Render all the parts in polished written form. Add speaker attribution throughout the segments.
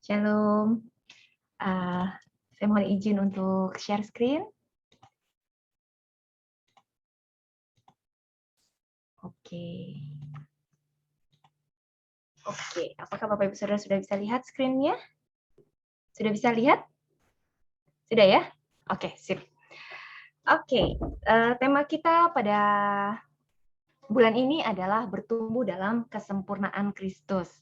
Speaker 1: Shalom. Saya mohon izin untuk share screen. Oke. Apakah Bapak Ibu Saudara sudah bisa lihat screen-nya? Sudah bisa lihat? Sudah ya? Oke, sip. Oke, tema kita pada bulan ini adalah bertumbuh dalam kesempurnaan Kristus.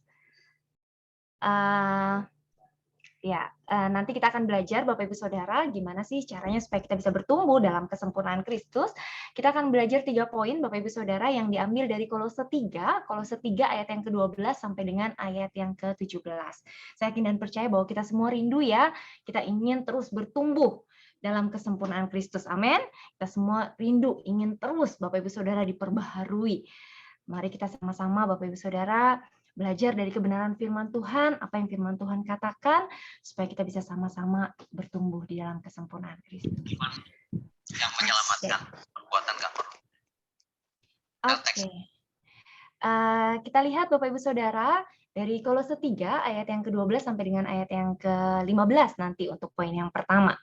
Speaker 1: Nanti kita akan belajar Bapak Ibu Saudara gimana sih caranya supaya kita bisa bertumbuh dalam kesempurnaan Kristus. Kita akan belajar 3 poin Bapak Ibu Saudara yang diambil dari Kolose 3 ayat yang ke-12 sampai dengan ayat yang ke-17. Saya yakin dan percaya bahwa kita semua rindu ya, kita ingin terus bertumbuh dalam kesempurnaan Kristus. Amin. Kita semua rindu ingin terus Bapak Ibu Saudara diperbaharui. Mari kita sama-sama Bapak Ibu Saudara belajar dari kebenaran firman Tuhan, apa yang firman Tuhan katakan, supaya kita bisa sama-sama bertumbuh di dalam kesempurnaan Kristus.
Speaker 2: Yang menyelamatkan perbuatan kamu.
Speaker 1: Oke. Kita lihat Bapak Ibu Saudara, dari Kolose 3 ayat yang ke-12 sampai dengan ayat yang ke-15 nanti untuk poin yang pertama.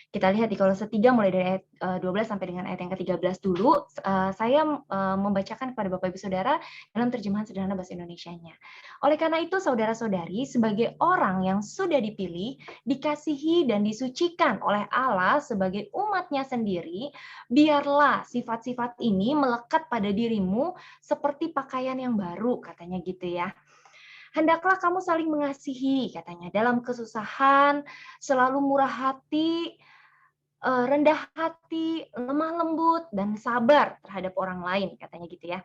Speaker 1: Kita lihat di Kolose 3 mulai dari ayat 12 sampai dengan ayat yang ke-13 dulu. Saya membacakan kepada Bapak Ibu Saudara dalam terjemahan sederhana bahasa Indonesianya. Oleh karena itu, saudara-saudari, sebagai orang yang sudah dipilih, dikasihi dan disucikan oleh Allah sebagai umat-Nya sendiri, biarlah sifat-sifat ini melekat pada dirimu seperti pakaian yang baru, katanya gitu ya. Hendaklah kamu saling mengasihi, katanya, dalam kesusahan, selalu murah hati, rendah hati, lemah lembut, dan sabar terhadap orang lain, katanya gitu ya.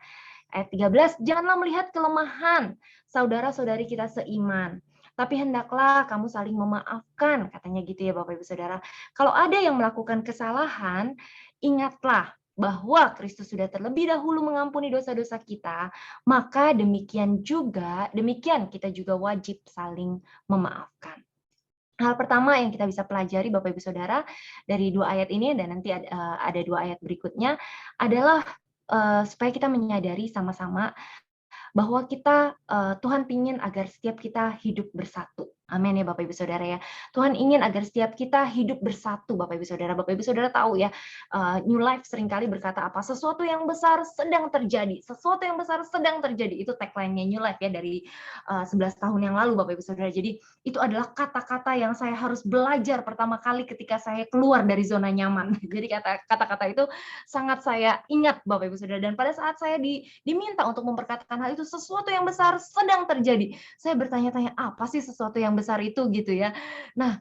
Speaker 1: Ayat 13, janganlah melihat kelemahan saudara-saudari kita seiman, tapi hendaklah kamu saling memaafkan, katanya gitu ya Bapak Ibu Saudara. Kalau ada yang melakukan kesalahan, ingatlah bahwa Kristus sudah terlebih dahulu mengampuni dosa-dosa kita, maka demikian kita juga wajib saling memaafkan. Hal pertama yang kita bisa pelajari Bapak Ibu Saudara dari 2 ayat ini dan nanti ada 2 ayat berikutnya adalah supaya kita menyadari sama-sama bahwa kita Tuhan ingin agar setiap kita hidup bersatu. Amin ya Bapak Ibu Saudara ya. Tuhan ingin agar setiap kita hidup bersatu Bapak Ibu Saudara. Bapak Ibu Saudara tahu ya, New Life seringkali berkata apa? Sesuatu yang besar sedang terjadi. Sesuatu yang besar sedang terjadi. Itu tagline-nya New Life ya dari 11 tahun yang lalu Bapak Ibu Saudara. Jadi itu adalah kata-kata yang saya harus belajar pertama kali ketika saya keluar dari zona nyaman. Jadi kata-kata itu sangat saya ingat Bapak Ibu Saudara. Dan pada saat saya diminta untuk memperkatakan hal itu, sesuatu yang besar sedang terjadi. Saya bertanya-tanya, apa sih sesuatu yang besar itu gitu ya. Nah,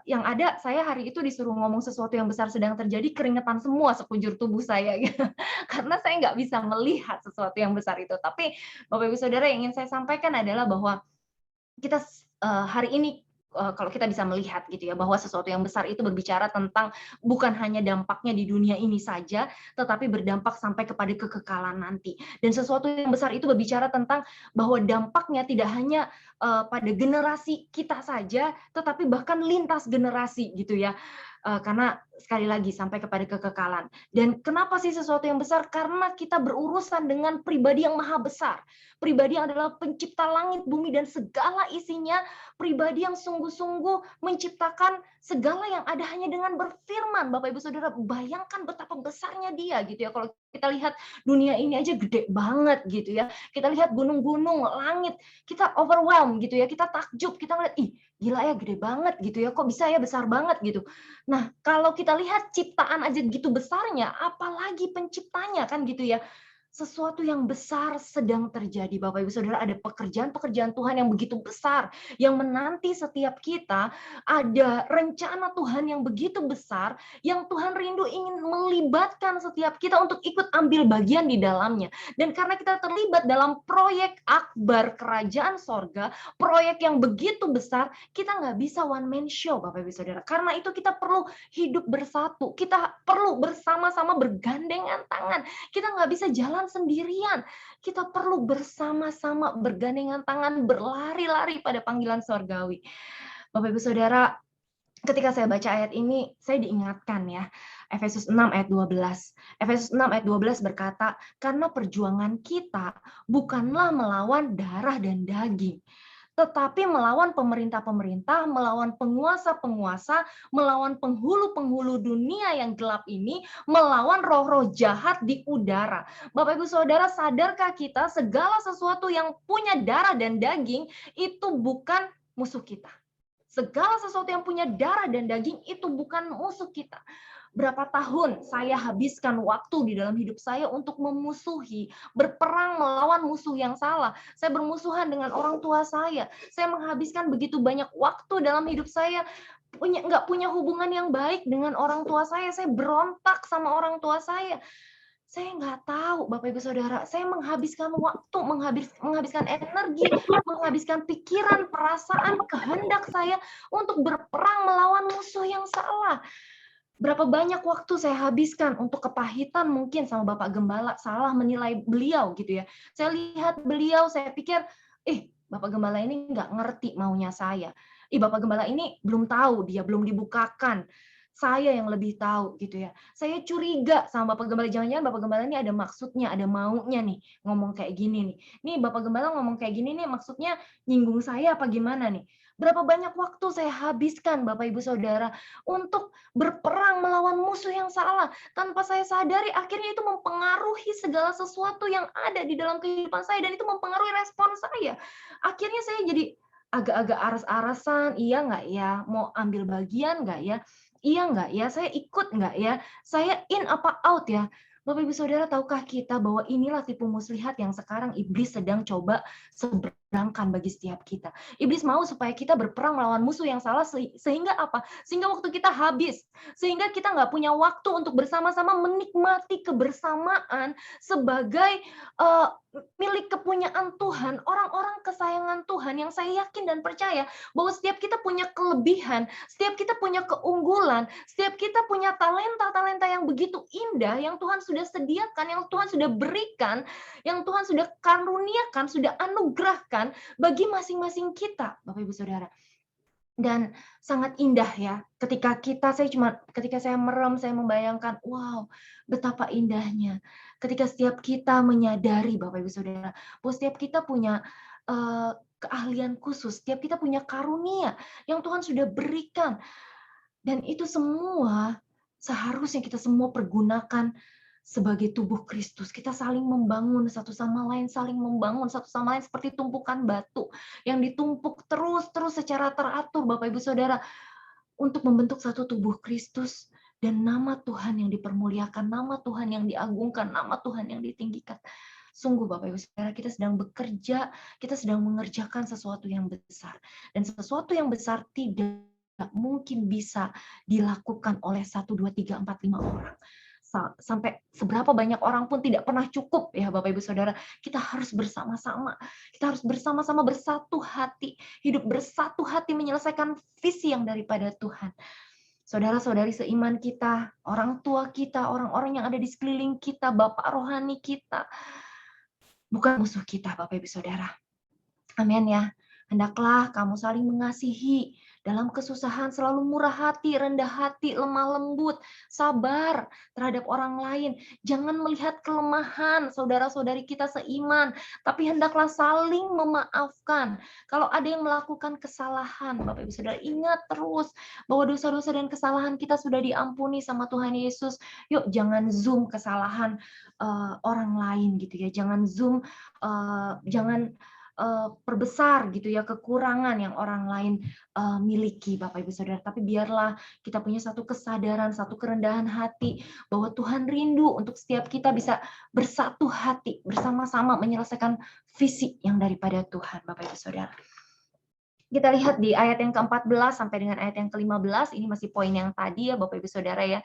Speaker 1: yang ada saya hari itu disuruh ngomong sesuatu yang besar sedang terjadi, keringetan semua sekujur tubuh saya gitu. Karena saya nggak bisa melihat sesuatu yang besar itu. Tapi Bapak Ibu Saudara, yang ingin saya sampaikan adalah bahwa kita hari ini kalau kita bisa melihat gitu ya, bahwa sesuatu yang besar itu berbicara tentang bukan hanya dampaknya di dunia ini saja, tetapi berdampak sampai kepada kekekalan nanti. Dan sesuatu yang besar itu berbicara tentang bahwa dampaknya tidak hanya pada generasi kita saja, tetapi bahkan lintas generasi gitu ya. Karena sekali lagi sampai kepada kekekalan. Dan kenapa sih sesuatu yang besar? Karena kita berurusan dengan pribadi yang maha besar. Pribadi yang adalah pencipta langit, bumi, dan segala isinya. Pribadi yang sungguh-sungguh menciptakan segala yang ada hanya dengan berfirman. Bapak Ibu Saudara, bayangkan betapa besarnya dia gitu ya. Kalau kita lihat dunia ini aja gede banget gitu ya. Kita lihat gunung-gunung, langit, kita overwhelmed gitu ya. Kita takjub, kita ngeliat, ih gila ya gede banget gitu ya. Kok bisa ya besar banget gitu. Nah, kalau kita lihat ciptaan aja gitu besarnya, apalagi penciptanya kan gitu ya. Sesuatu yang besar sedang terjadi, Bapak Ibu Saudara. Ada pekerjaan-pekerjaan Tuhan yang begitu besar, yang menanti setiap kita. Ada rencana Tuhan yang begitu besar, yang Tuhan rindu ingin melibatkan setiap kita untuk ikut ambil bagian di dalamnya. Dan karena kita terlibat dalam proyek akbar kerajaan sorga, proyek yang begitu besar, kita nggak bisa one man show, Bapak Ibu Saudara. Karena itu kita perlu hidup bersatu, kita perlu bersama-sama bergandengan tangan. Kita nggak bisa jalan sendirian. Kita perlu bersama-sama bergandengan tangan, berlari-lari pada panggilan sorgawi. Bapak Ibu Saudara, ketika saya baca ayat ini, saya diingatkan ya, Efesus 6 ayat 12. Efesus 6 ayat 12 berkata, karena perjuangan kita bukanlah melawan darah dan daging, tetapi melawan pemerintah-pemerintah, melawan penguasa-penguasa, melawan penghulu-penghulu dunia yang gelap ini, melawan roh-roh jahat di udara. Bapak Ibu Saudara, sadarkah kita segala sesuatu yang punya darah dan daging itu bukan musuh kita? Segala sesuatu yang punya darah dan daging itu bukan musuh kita. Berapa tahun saya habiskan waktu di dalam hidup saya untuk memusuhi, berperang melawan musuh yang salah. Saya bermusuhan dengan orang tua saya. Saya menghabiskan begitu banyak waktu dalam hidup saya nggak punya hubungan yang baik dengan orang tua saya. Saya berontak sama orang tua saya. Saya nggak tahu, Bapak Ibu Saudara, saya menghabiskan waktu, menghabiskan energi, menghabiskan pikiran, perasaan, kehendak saya untuk berperang melawan musuh yang salah. Berapa banyak waktu saya habiskan untuk kepahitan mungkin sama Bapak Gembala, salah menilai beliau gitu ya. Saya lihat beliau, saya pikir, Bapak Gembala ini nggak ngerti maunya saya. Bapak Gembala ini belum tahu, dia belum dibukakan. Saya yang lebih tahu gitu ya. Saya curiga sama Bapak Gembala, jangan-jangan Bapak Gembala ini ada maksudnya, ada maunya nih ngomong kayak gini nih. Nih Bapak Gembala ngomong kayak gini nih maksudnya nyinggung saya apa gimana nih? Berapa banyak waktu saya habiskan Bapak Ibu Saudara untuk berperang melawan musuh yang salah. Tanpa saya sadari akhirnya itu mempengaruhi segala sesuatu yang ada di dalam kehidupan saya dan itu mempengaruhi respon saya. Akhirnya saya jadi agak-agak aras-arasan, iya nggak ya? Mau ambil bagian nggak ya? Iya nggak ya? Saya ikut nggak ya? Saya in apa out ya? Bapak Ibu Saudara, tahukah kita bahwa inilah tipu muslihat yang sekarang iblis sedang coba seberangkan bagi setiap kita. Iblis mau supaya kita berperang melawan musuh yang salah sehingga apa? Sehingga waktu kita habis, sehingga kita nggak punya waktu untuk bersama-sama menikmati kebersamaan sebagai milik kepunyaan Tuhan, orang-orang kesayangan Tuhan yang saya yakin dan percaya bahwa setiap kita punya kelebihan, setiap kita punya keunggulan, setiap kita punya talenta-talenta yang begitu indah yang Tuhan sudah sediakan, yang Tuhan sudah berikan, yang Tuhan sudah karuniakan, sudah anugerahkan bagi masing-masing kita, Bapak Ibu Saudara. Dan sangat indah ya, ketika saya merem, saya membayangkan, wow, betapa indahnya. Ketika setiap kita menyadari, Bapak Ibu Saudara, bahwa setiap kita punya keahlian khusus, setiap kita punya karunia yang Tuhan sudah berikan. Dan itu semua seharusnya kita semua pergunakan sebagai tubuh Kristus. Kita saling membangun satu sama lain, saling membangun satu sama lain seperti tumpukan batu yang ditumpuk terus-terus secara teratur, Bapak Ibu Saudara, untuk membentuk satu tubuh Kristus dan nama Tuhan yang dipermuliakan, nama Tuhan yang diagungkan, nama Tuhan yang ditinggikan. Sungguh Bapak Ibu Saudara, kita sedang bekerja, kita sedang mengerjakan sesuatu yang besar. Dan sesuatu yang besar tidak mungkin bisa dilakukan oleh 1, 2, 3, 4, 5 orang. Sampai seberapa banyak orang pun tidak pernah cukup ya Bapak Ibu Saudara. Kita harus bersama-sama. Kita harus bersama-sama bersatu hati. Hidup bersatu hati menyelesaikan visi yang daripada Tuhan. Saudara-saudari seiman kita, orang tua kita, orang-orang yang ada di sekeliling kita, Bapak rohani kita, bukan musuh kita Bapak Ibu Saudara. Amin ya. Hendaklah kamu saling mengasihi, dalam kesusahan selalu murah hati, rendah hati, lemah lembut, sabar terhadap orang lain. Jangan melihat kelemahan saudara-saudari kita seiman, tapi hendaklah saling memaafkan. Kalau ada yang melakukan kesalahan, Bapak Ibu Saudara, ingat terus bahwa dosa-dosa dan kesalahan kita sudah diampuni sama Tuhan Yesus. Yuk jangan zoom kesalahan orang lain gitu ya. Jangan zoom, jangan perbesar gitu ya kekurangan yang orang lain miliki Bapak Ibu Saudara, tapi biarlah kita punya satu kesadaran, satu kerendahan hati bahwa Tuhan rindu untuk setiap kita bisa bersatu hati bersama-sama menyelesaikan visi yang daripada Tuhan Bapak Ibu Saudara. Kita lihat di ayat yang ke-14 sampai dengan ayat yang ke-15, ini masih poin yang tadi ya Bapak Ibu Saudara ya.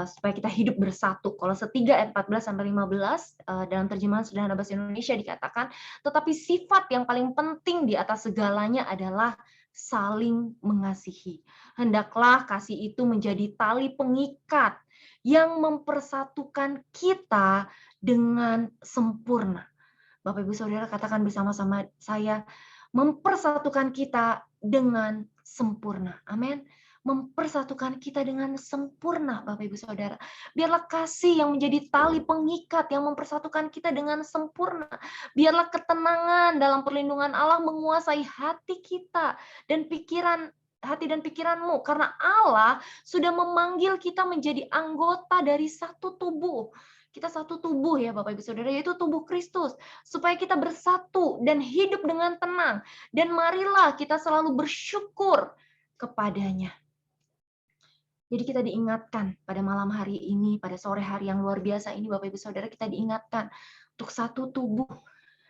Speaker 1: Supaya kita hidup bersatu. Kolose 3 ayat 14 sampai 15 dalam terjemahan Sederhana Bahasa Indonesia dikatakan, tetapi sifat yang paling penting di atas segalanya adalah saling mengasihi. Hendaklah kasih itu menjadi tali pengikat yang mempersatukan kita dengan sempurna. Bapak Ibu Saudara katakan bersama-sama saya, mempersatukan kita dengan sempurna. Amin. mempersatukan kita dengan sempurna, Bapak Ibu Saudara. Biarlah kasih yang menjadi tali pengikat yang mempersatukan kita dengan sempurna. Biarlah ketenangan dalam perlindungan Allah menguasai hati kita dan hati dan pikiranmu, karena Allah sudah memanggil kita menjadi anggota dari satu tubuh. Kita satu tubuh ya Bapak Ibu Saudara, yaitu tubuh Kristus, supaya kita bersatu dan hidup dengan tenang. Dan marilah kita selalu bersyukur kepadanya. Jadi kita diingatkan pada malam hari ini, pada sore hari yang luar biasa ini, Bapak Ibu Saudara, kita diingatkan untuk satu tubuh,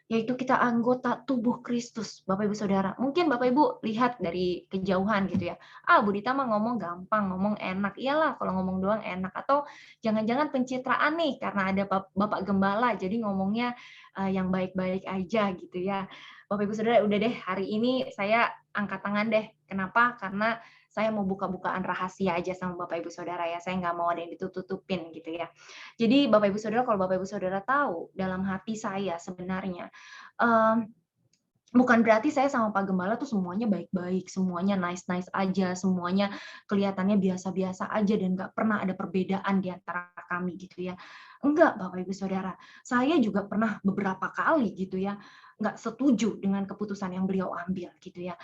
Speaker 1: yaitu kita anggota tubuh Kristus, Bapak Ibu Saudara. Mungkin Bapak Ibu lihat dari kejauhan gitu ya, Bu Dita mah ngomong gampang, ngomong enak. Iyalah kalau ngomong doang enak. Atau jangan-jangan pencitraan nih, karena ada Bapak Gembala, jadi ngomongnya yang baik-baik aja gitu ya. Bapak Ibu Saudara, udah deh hari ini saya angkat tangan deh. Kenapa? Karena saya mau buka-bukaan rahasia aja sama Bapak Ibu Saudara ya. Saya nggak mau ada yang ditutup-tutupin gitu ya. Jadi Bapak Ibu Saudara, kalau Bapak Ibu Saudara tahu dalam hati saya sebenarnya bukan berarti saya sama Pak Gembala tuh semuanya baik-baik, semuanya nice-nice aja, semuanya kelihatannya biasa-biasa aja dan nggak pernah ada perbedaan di antara kami gitu ya. Enggak, Bapak Ibu Saudara. Saya juga pernah beberapa kali gitu ya, nggak setuju dengan keputusan yang beliau ambil gitu ya.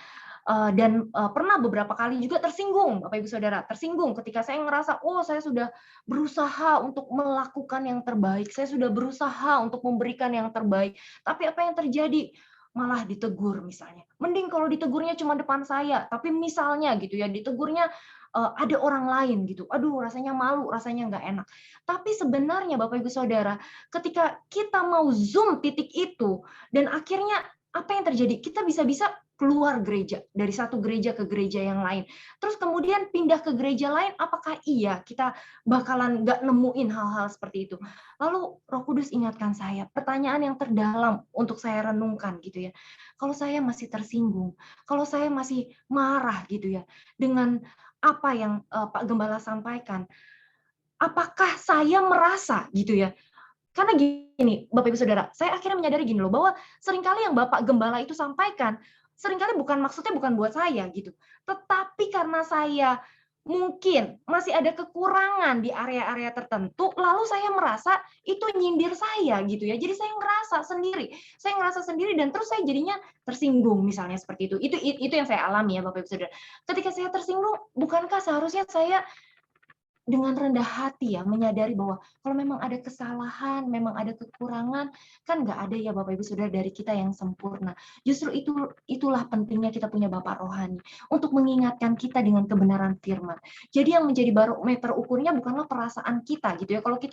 Speaker 1: Dan pernah beberapa kali juga tersinggung, Bapak Ibu Saudara, tersinggung ketika saya ngerasa, oh saya sudah berusaha untuk melakukan yang terbaik, saya sudah berusaha untuk memberikan yang terbaik, tapi apa yang terjadi? Malah ditegur misalnya. Mending kalau ditegurnya cuma depan saya, tapi misalnya gitu ya, ditegurnya ada orang lain gitu. Aduh, rasanya malu, rasanya nggak enak. Tapi sebenarnya Bapak Ibu Saudara, ketika kita mau zoom titik itu, dan akhirnya apa yang terjadi? Kita bisa-bisa keluar gereja, dari satu gereja ke gereja yang lain. Terus kemudian pindah ke gereja lain, apakah iya kita bakalan nggak nemuin hal-hal seperti itu? Lalu Roh Kudus ingatkan saya, pertanyaan yang terdalam untuk saya renungkan gitu ya. Kalau saya masih tersinggung, kalau saya masih marah gitu ya, dengan apa yang Pak Gembala sampaikan, apakah saya merasa gitu ya, karena gini, Bapak Ibu Saudara, saya akhirnya menyadari gini loh, bahwa seringkali yang Bapak Gembala itu sampaikan, seringkali maksudnya bukan buat saya gitu. Tetapi karena saya mungkin masih ada kekurangan di area-area tertentu, lalu saya merasa itu nyindir saya gitu ya. Jadi saya ngerasa sendiri dan terus saya jadinya tersinggung misalnya seperti itu. Itu yang saya alami ya Bapak Ibu Saudara. Ketika saya tersinggung, bukankah seharusnya saya dengan rendah hati ya, menyadari bahwa kalau memang ada kesalahan, memang ada kekurangan, kan nggak ada ya Bapak Ibu Saudara dari kita yang sempurna. Justru itulah pentingnya kita punya Bapak Rohani, untuk mengingatkan kita dengan kebenaran firman. Jadi yang menjadi barometer ukurnya bukanlah perasaan kita gitu ya. Kalau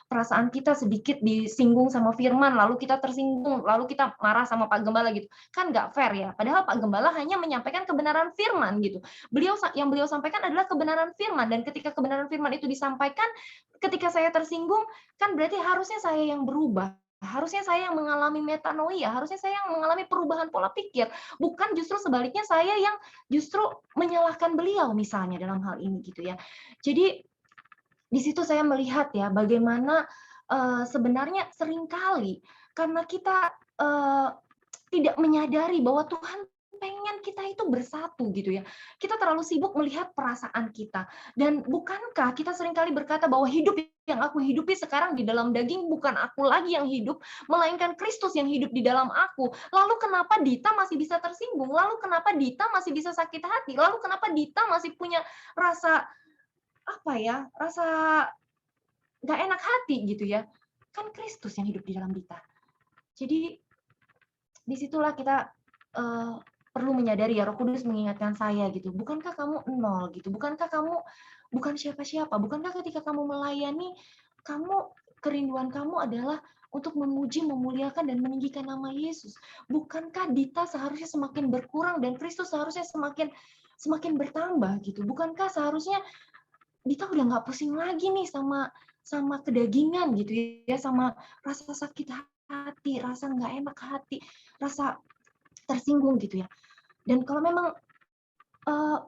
Speaker 1: perasaan kita sedikit disinggung sama firman, lalu kita tersinggung, lalu kita marah sama Pak Gembala gitu, kan nggak fair ya. Padahal Pak Gembala hanya menyampaikan kebenaran firman gitu. Yang beliau sampaikan adalah kebenaran firman, dan ketika kebenaran firman itu disampaikan, ketika saya tersinggung, kan berarti harusnya saya yang berubah. Harusnya saya yang mengalami metanoia, harusnya saya yang mengalami perubahan pola pikir, bukan justru sebaliknya saya yang justru menyalahkan beliau misalnya dalam hal ini gitu ya. Jadi di situ saya melihat ya bagaimana sebenarnya seringkali karena kita tidak menyadari bahwa Tuhan pengen kita itu bersatu gitu ya. Kita terlalu sibuk melihat perasaan kita. Dan bukankah kita seringkali berkata bahwa hidup yang aku hidupi sekarang di dalam daging bukan aku lagi yang hidup, melainkan Kristus yang hidup di dalam aku. Lalu kenapa Dita masih bisa tersinggung? Lalu kenapa Dita masih bisa sakit hati? Lalu kenapa Dita masih punya rasa rasa nggak enak hati gitu ya? Kan Kristus yang hidup di dalam Dita. Jadi disitulah kita perlu menyadari ya, Roh Kudus mengingatkan saya gitu, bukankah kamu nol gitu, bukankah kamu bukan siapa-siapa, bukankah ketika kamu melayani, kerinduan kamu adalah untuk memuji, memuliakan, dan meninggikan nama Yesus. Bukankah Dita seharusnya semakin berkurang dan Kristus seharusnya semakin bertambah gitu. Bukankah seharusnya Dita udah nggak pusing lagi nih sama kedagingan gitu ya, sama rasa sakit hati, rasa nggak enak hati, rasa tersinggung gitu ya. Dan kalau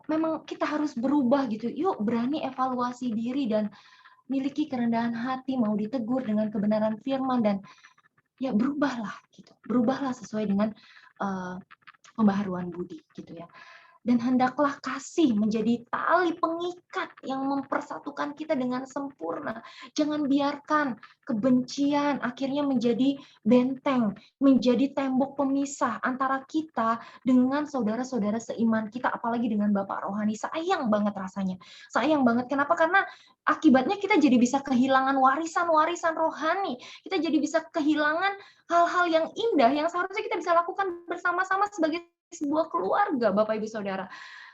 Speaker 1: memang kita harus berubah gitu, yuk berani evaluasi diri dan miliki kerendahan hati, mau ditegur dengan kebenaran firman, dan ya berubahlah gitu, berubahlah sesuai dengan pembaharuan budi gitu ya. Dan hendaklah kasih menjadi tali pengikat yang mempersatukan kita dengan sempurna. Jangan biarkan kebencian akhirnya menjadi benteng, menjadi tembok pemisah antara kita dengan saudara-saudara seiman kita, apalagi dengan Bapak rohani. Sayang banget rasanya. Sayang banget. Kenapa? Karena akibatnya kita jadi bisa kehilangan warisan-warisan rohani. Kita jadi bisa kehilangan hal-hal yang indah yang seharusnya kita bisa lakukan bersama-sama sebagai sebuah keluarga, Bapak Ibu Saudara.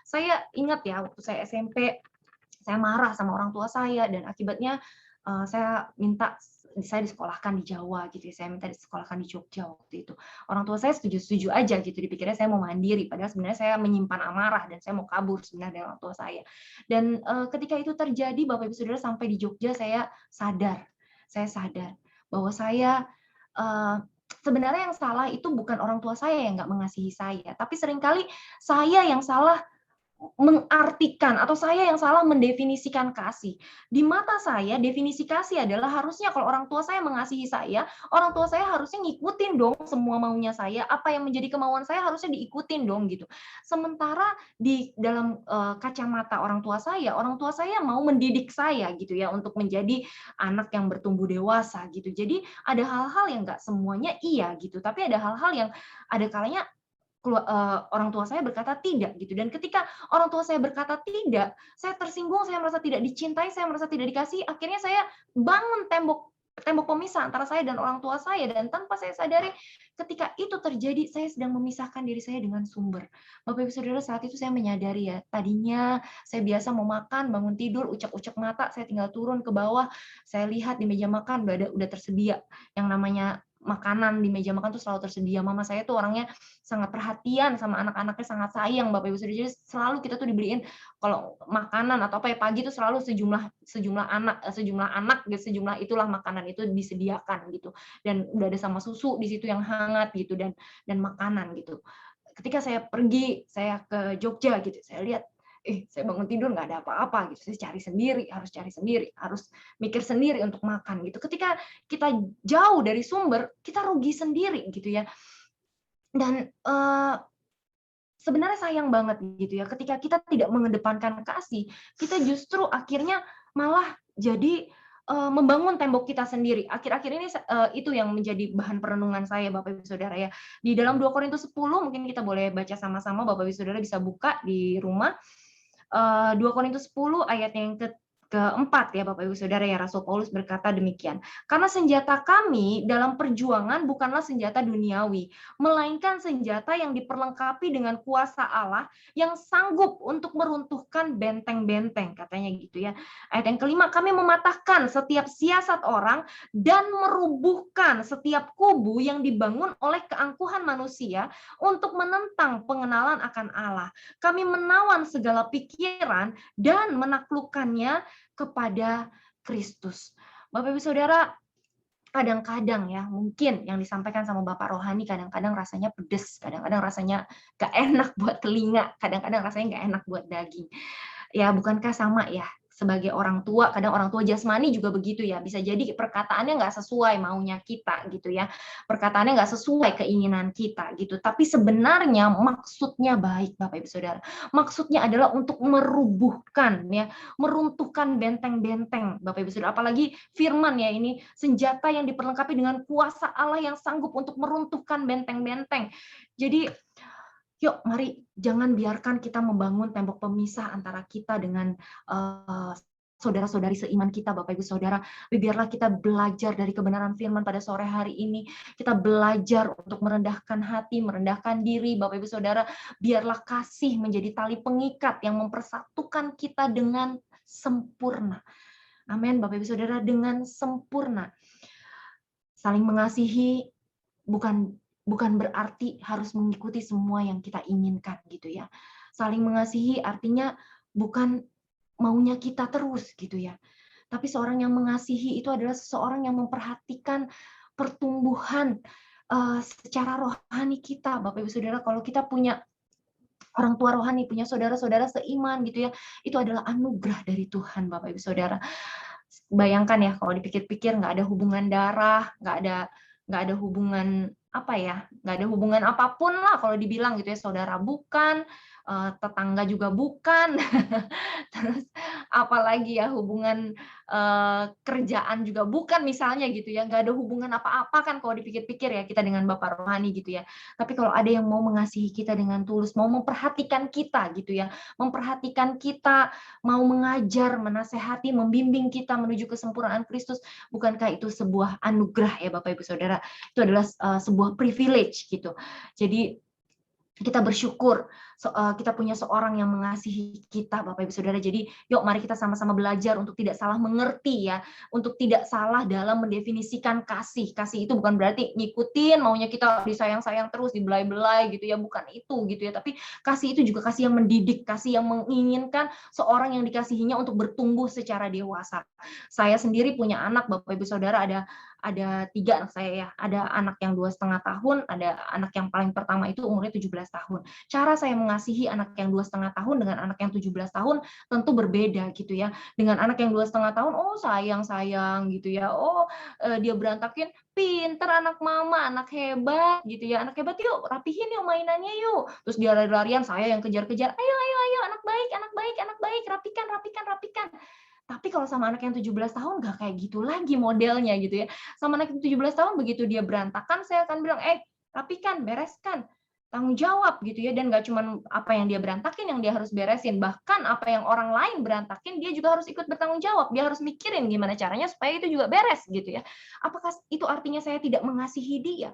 Speaker 1: Saya ingat ya, waktu saya SMP, saya marah sama orang tua saya, dan akibatnya saya minta saya disekolahkan di Jawa gitu ya. Saya minta disekolahkan di Jogja waktu itu. Orang tua saya setuju-setuju aja gitu, dipikirnya saya mau mandiri, padahal sebenarnya saya menyimpan amarah dan saya mau kabur sebenarnya dari orang tua saya. Dan ketika itu terjadi, Bapak Ibu Saudara, sampai di Jogja saya sadar bahwa saya sebenarnya yang salah itu bukan orang tua saya yang nggak mengasihi saya, tapi seringkali saya yang salah mengartikan, atau saya yang salah mendefinisikan kasih. Di mata saya, definisi kasih adalah harusnya kalau orang tua saya mengasihi saya, orang tua saya harusnya ngikutin dong semua maunya saya, apa yang menjadi kemauan saya harusnya diikutin dong gitu. Sementara di dalam kacamata orang tua saya mau mendidik saya gitu ya untuk menjadi anak yang bertumbuh dewasa gitu. Jadi ada hal-hal yang nggak semuanya iya gitu, tapi ada hal-hal yang ada kalanya orang tua saya berkata tidak gitu, dan ketika orang tua saya berkata tidak, saya tersinggung, saya merasa tidak dicintai, saya merasa tidak dikasih, akhirnya saya bangun tembok pemisah antara saya dan orang tua saya, dan tanpa saya sadari ketika itu terjadi saya sedang memisahkan diri saya dengan sumber. Bapak Ibu Saudara, saat itu saya menyadari ya, tadinya saya biasa mau makan, bangun tidur, ucek-ucek mata, saya tinggal turun ke bawah, saya lihat di meja makan udah tersedia yang namanya makanan di meja makan tuh selalu tersedia. Mama saya tuh orangnya sangat perhatian sama anak-anaknya, sangat sayang, Bapak Ibu Saudara. Jadi selalu kita tuh dibeliin kalau makanan atau apa ya pagi itu selalu sejumlah anak gitu, sejumlah itulah makanan itu disediakan gitu. Dan udah ada sama susu di situ yang hangat gitu, dan makanan gitu. Ketika saya pergi, saya ke Jogja gitu, saya lihat saya bangun tidur nggak ada apa-apa gitu, saya cari sendiri, harus mikir sendiri untuk makan gitu. Ketika kita jauh dari sumber, kita rugi sendiri gitu ya. Dan sebenarnya sayang banget gitu ya, ketika kita tidak mengedepankan kasih, kita justru akhirnya malah jadi membangun tembok kita sendiri. Akhir-akhir ini itu yang menjadi bahan perenungan saya, Bapak Ibu Saudara ya. Di dalam 2 Korintus 10 mungkin kita boleh baca sama-sama, Bapak Ibu Saudara bisa buka di rumah. 2 Korintus 10 ayat yang keempat ya Bapak Ibu Saudara ya, Rasul Paulus berkata demikian. Karena senjata kami dalam perjuangan bukanlah senjata duniawi, melainkan senjata yang diperlengkapi dengan kuasa Allah yang sanggup untuk meruntuhkan benteng-benteng, katanya gitu ya. Ayat yang kelima, kami mematahkan setiap siasat orang dan merubuhkan setiap kubu yang dibangun oleh keangkuhan manusia untuk menentang pengenalan akan Allah. Kami menawan segala pikiran dan menaklukkannya kepada Kristus. Bapak Ibu Saudara, kadang-kadang ya mungkin yang disampaikan sama Bapak rohani kadang-kadang rasanya pedes, kadang-kadang rasanya gak enak buat telinga, kadang-kadang rasanya gak enak buat daging. Ya bukankah sama ya, sebagai orang tua, kadang orang tua jasmani juga begitu ya, bisa jadi perkataannya nggak sesuai maunya kita gitu ya, perkataannya nggak sesuai keinginan kita gitu, tapi sebenarnya maksudnya baik Bapak Ibu Saudara, maksudnya adalah untuk merubuhkan ya, meruntuhkan benteng-benteng Bapak Ibu Saudara, apalagi firman ya ini, senjata yang diperlengkapi dengan kuasa Allah yang sanggup untuk meruntuhkan benteng-benteng. Jadi yuk, mari jangan biarkan kita membangun tembok pemisah antara kita dengan saudara-saudari seiman kita, Bapak Ibu Saudara. Biarlah kita belajar dari kebenaran firman pada sore hari ini. Kita belajar untuk merendahkan hati, merendahkan diri, Bapak Ibu Saudara. Biarlah kasih menjadi tali pengikat yang mempersatukan kita dengan sempurna. Amin, Bapak Ibu Saudara, dengan sempurna. Saling mengasihi bukan berarti harus mengikuti semua yang kita inginkan gitu ya. Saling mengasihi artinya bukan maunya kita terus gitu ya. Tapi seorang yang mengasihi itu adalah seseorang yang memperhatikan pertumbuhan secara rohani kita. Bapak Ibu Saudara, kalau kita punya orang tua rohani, punya saudara-saudara seiman gitu ya, itu adalah anugerah dari Tuhan Bapak Ibu Saudara. Bayangkan ya kalau dipikir-pikir nggak ada hubungan darah, nggak ada hubungan apa ya, nggak ada hubungan apapun lah kalau dibilang gitu ya, saudara bukan, tetangga juga bukan, terus apalagi ya hubungan kerjaan juga bukan misalnya gitu ya, nggak ada hubungan apa-apa kan kalau dipikir-pikir ya kita dengan Bapak rohani gitu ya. Tapi kalau ada yang mau mengasihi kita dengan tulus, mau memperhatikan kita gitu ya, memperhatikan kita, mau mengajar, menasehati, membimbing kita menuju kesempurnaan Kristus, bukankah itu sebuah anugerah ya Bapak Ibu Saudara? Itu adalah sebuah privilege gitu. Jadi kita bersyukur kita punya seorang yang mengasihi kita Bapak Ibu Saudara. Jadi yuk mari kita sama-sama belajar untuk tidak salah mengerti ya, untuk tidak salah dalam mendefinisikan kasih. Kasih itu bukan berarti ngikutin maunya kita disayang-sayang terus, dibelai-belai gitu ya, bukan itu gitu ya. Tapi kasih itu juga kasih yang mendidik, kasih yang menginginkan seorang yang dikasihinya untuk bertumbuh secara dewasa. Saya sendiri punya anak Bapak Ibu Saudara, ada 3 anak saya ya, ada anak yang 2,5 tahun, ada anak yang paling pertama itu umurnya 17 tahun. Cara saya mengasihi anak yang 2,5 tahun dengan anak yang 17 tahun tentu berbeda gitu ya. Dengan anak yang 2,5 tahun, oh sayang gitu ya, oh dia berantakin, pinter anak mama, anak hebat gitu ya, anak hebat yuk rapihin yuk mainannya yuk. Terus dia lari-larian, saya yang kejar-kejar, ayo anak baik, rapikan. Tapi kalau sama anak yang 17 tahun nggak kayak gitu lagi modelnya gitu ya. Sama anak yang 17 tahun begitu dia berantakan, saya akan bilang, rapikan, bereskan, tanggung jawab gitu ya. Dan nggak cuma apa yang dia berantakin yang dia harus beresin, bahkan apa yang orang lain berantakin dia juga harus ikut bertanggung jawab. Dia harus mikirin gimana caranya supaya itu juga beres gitu ya. Apakah itu artinya saya tidak mengasihi dia?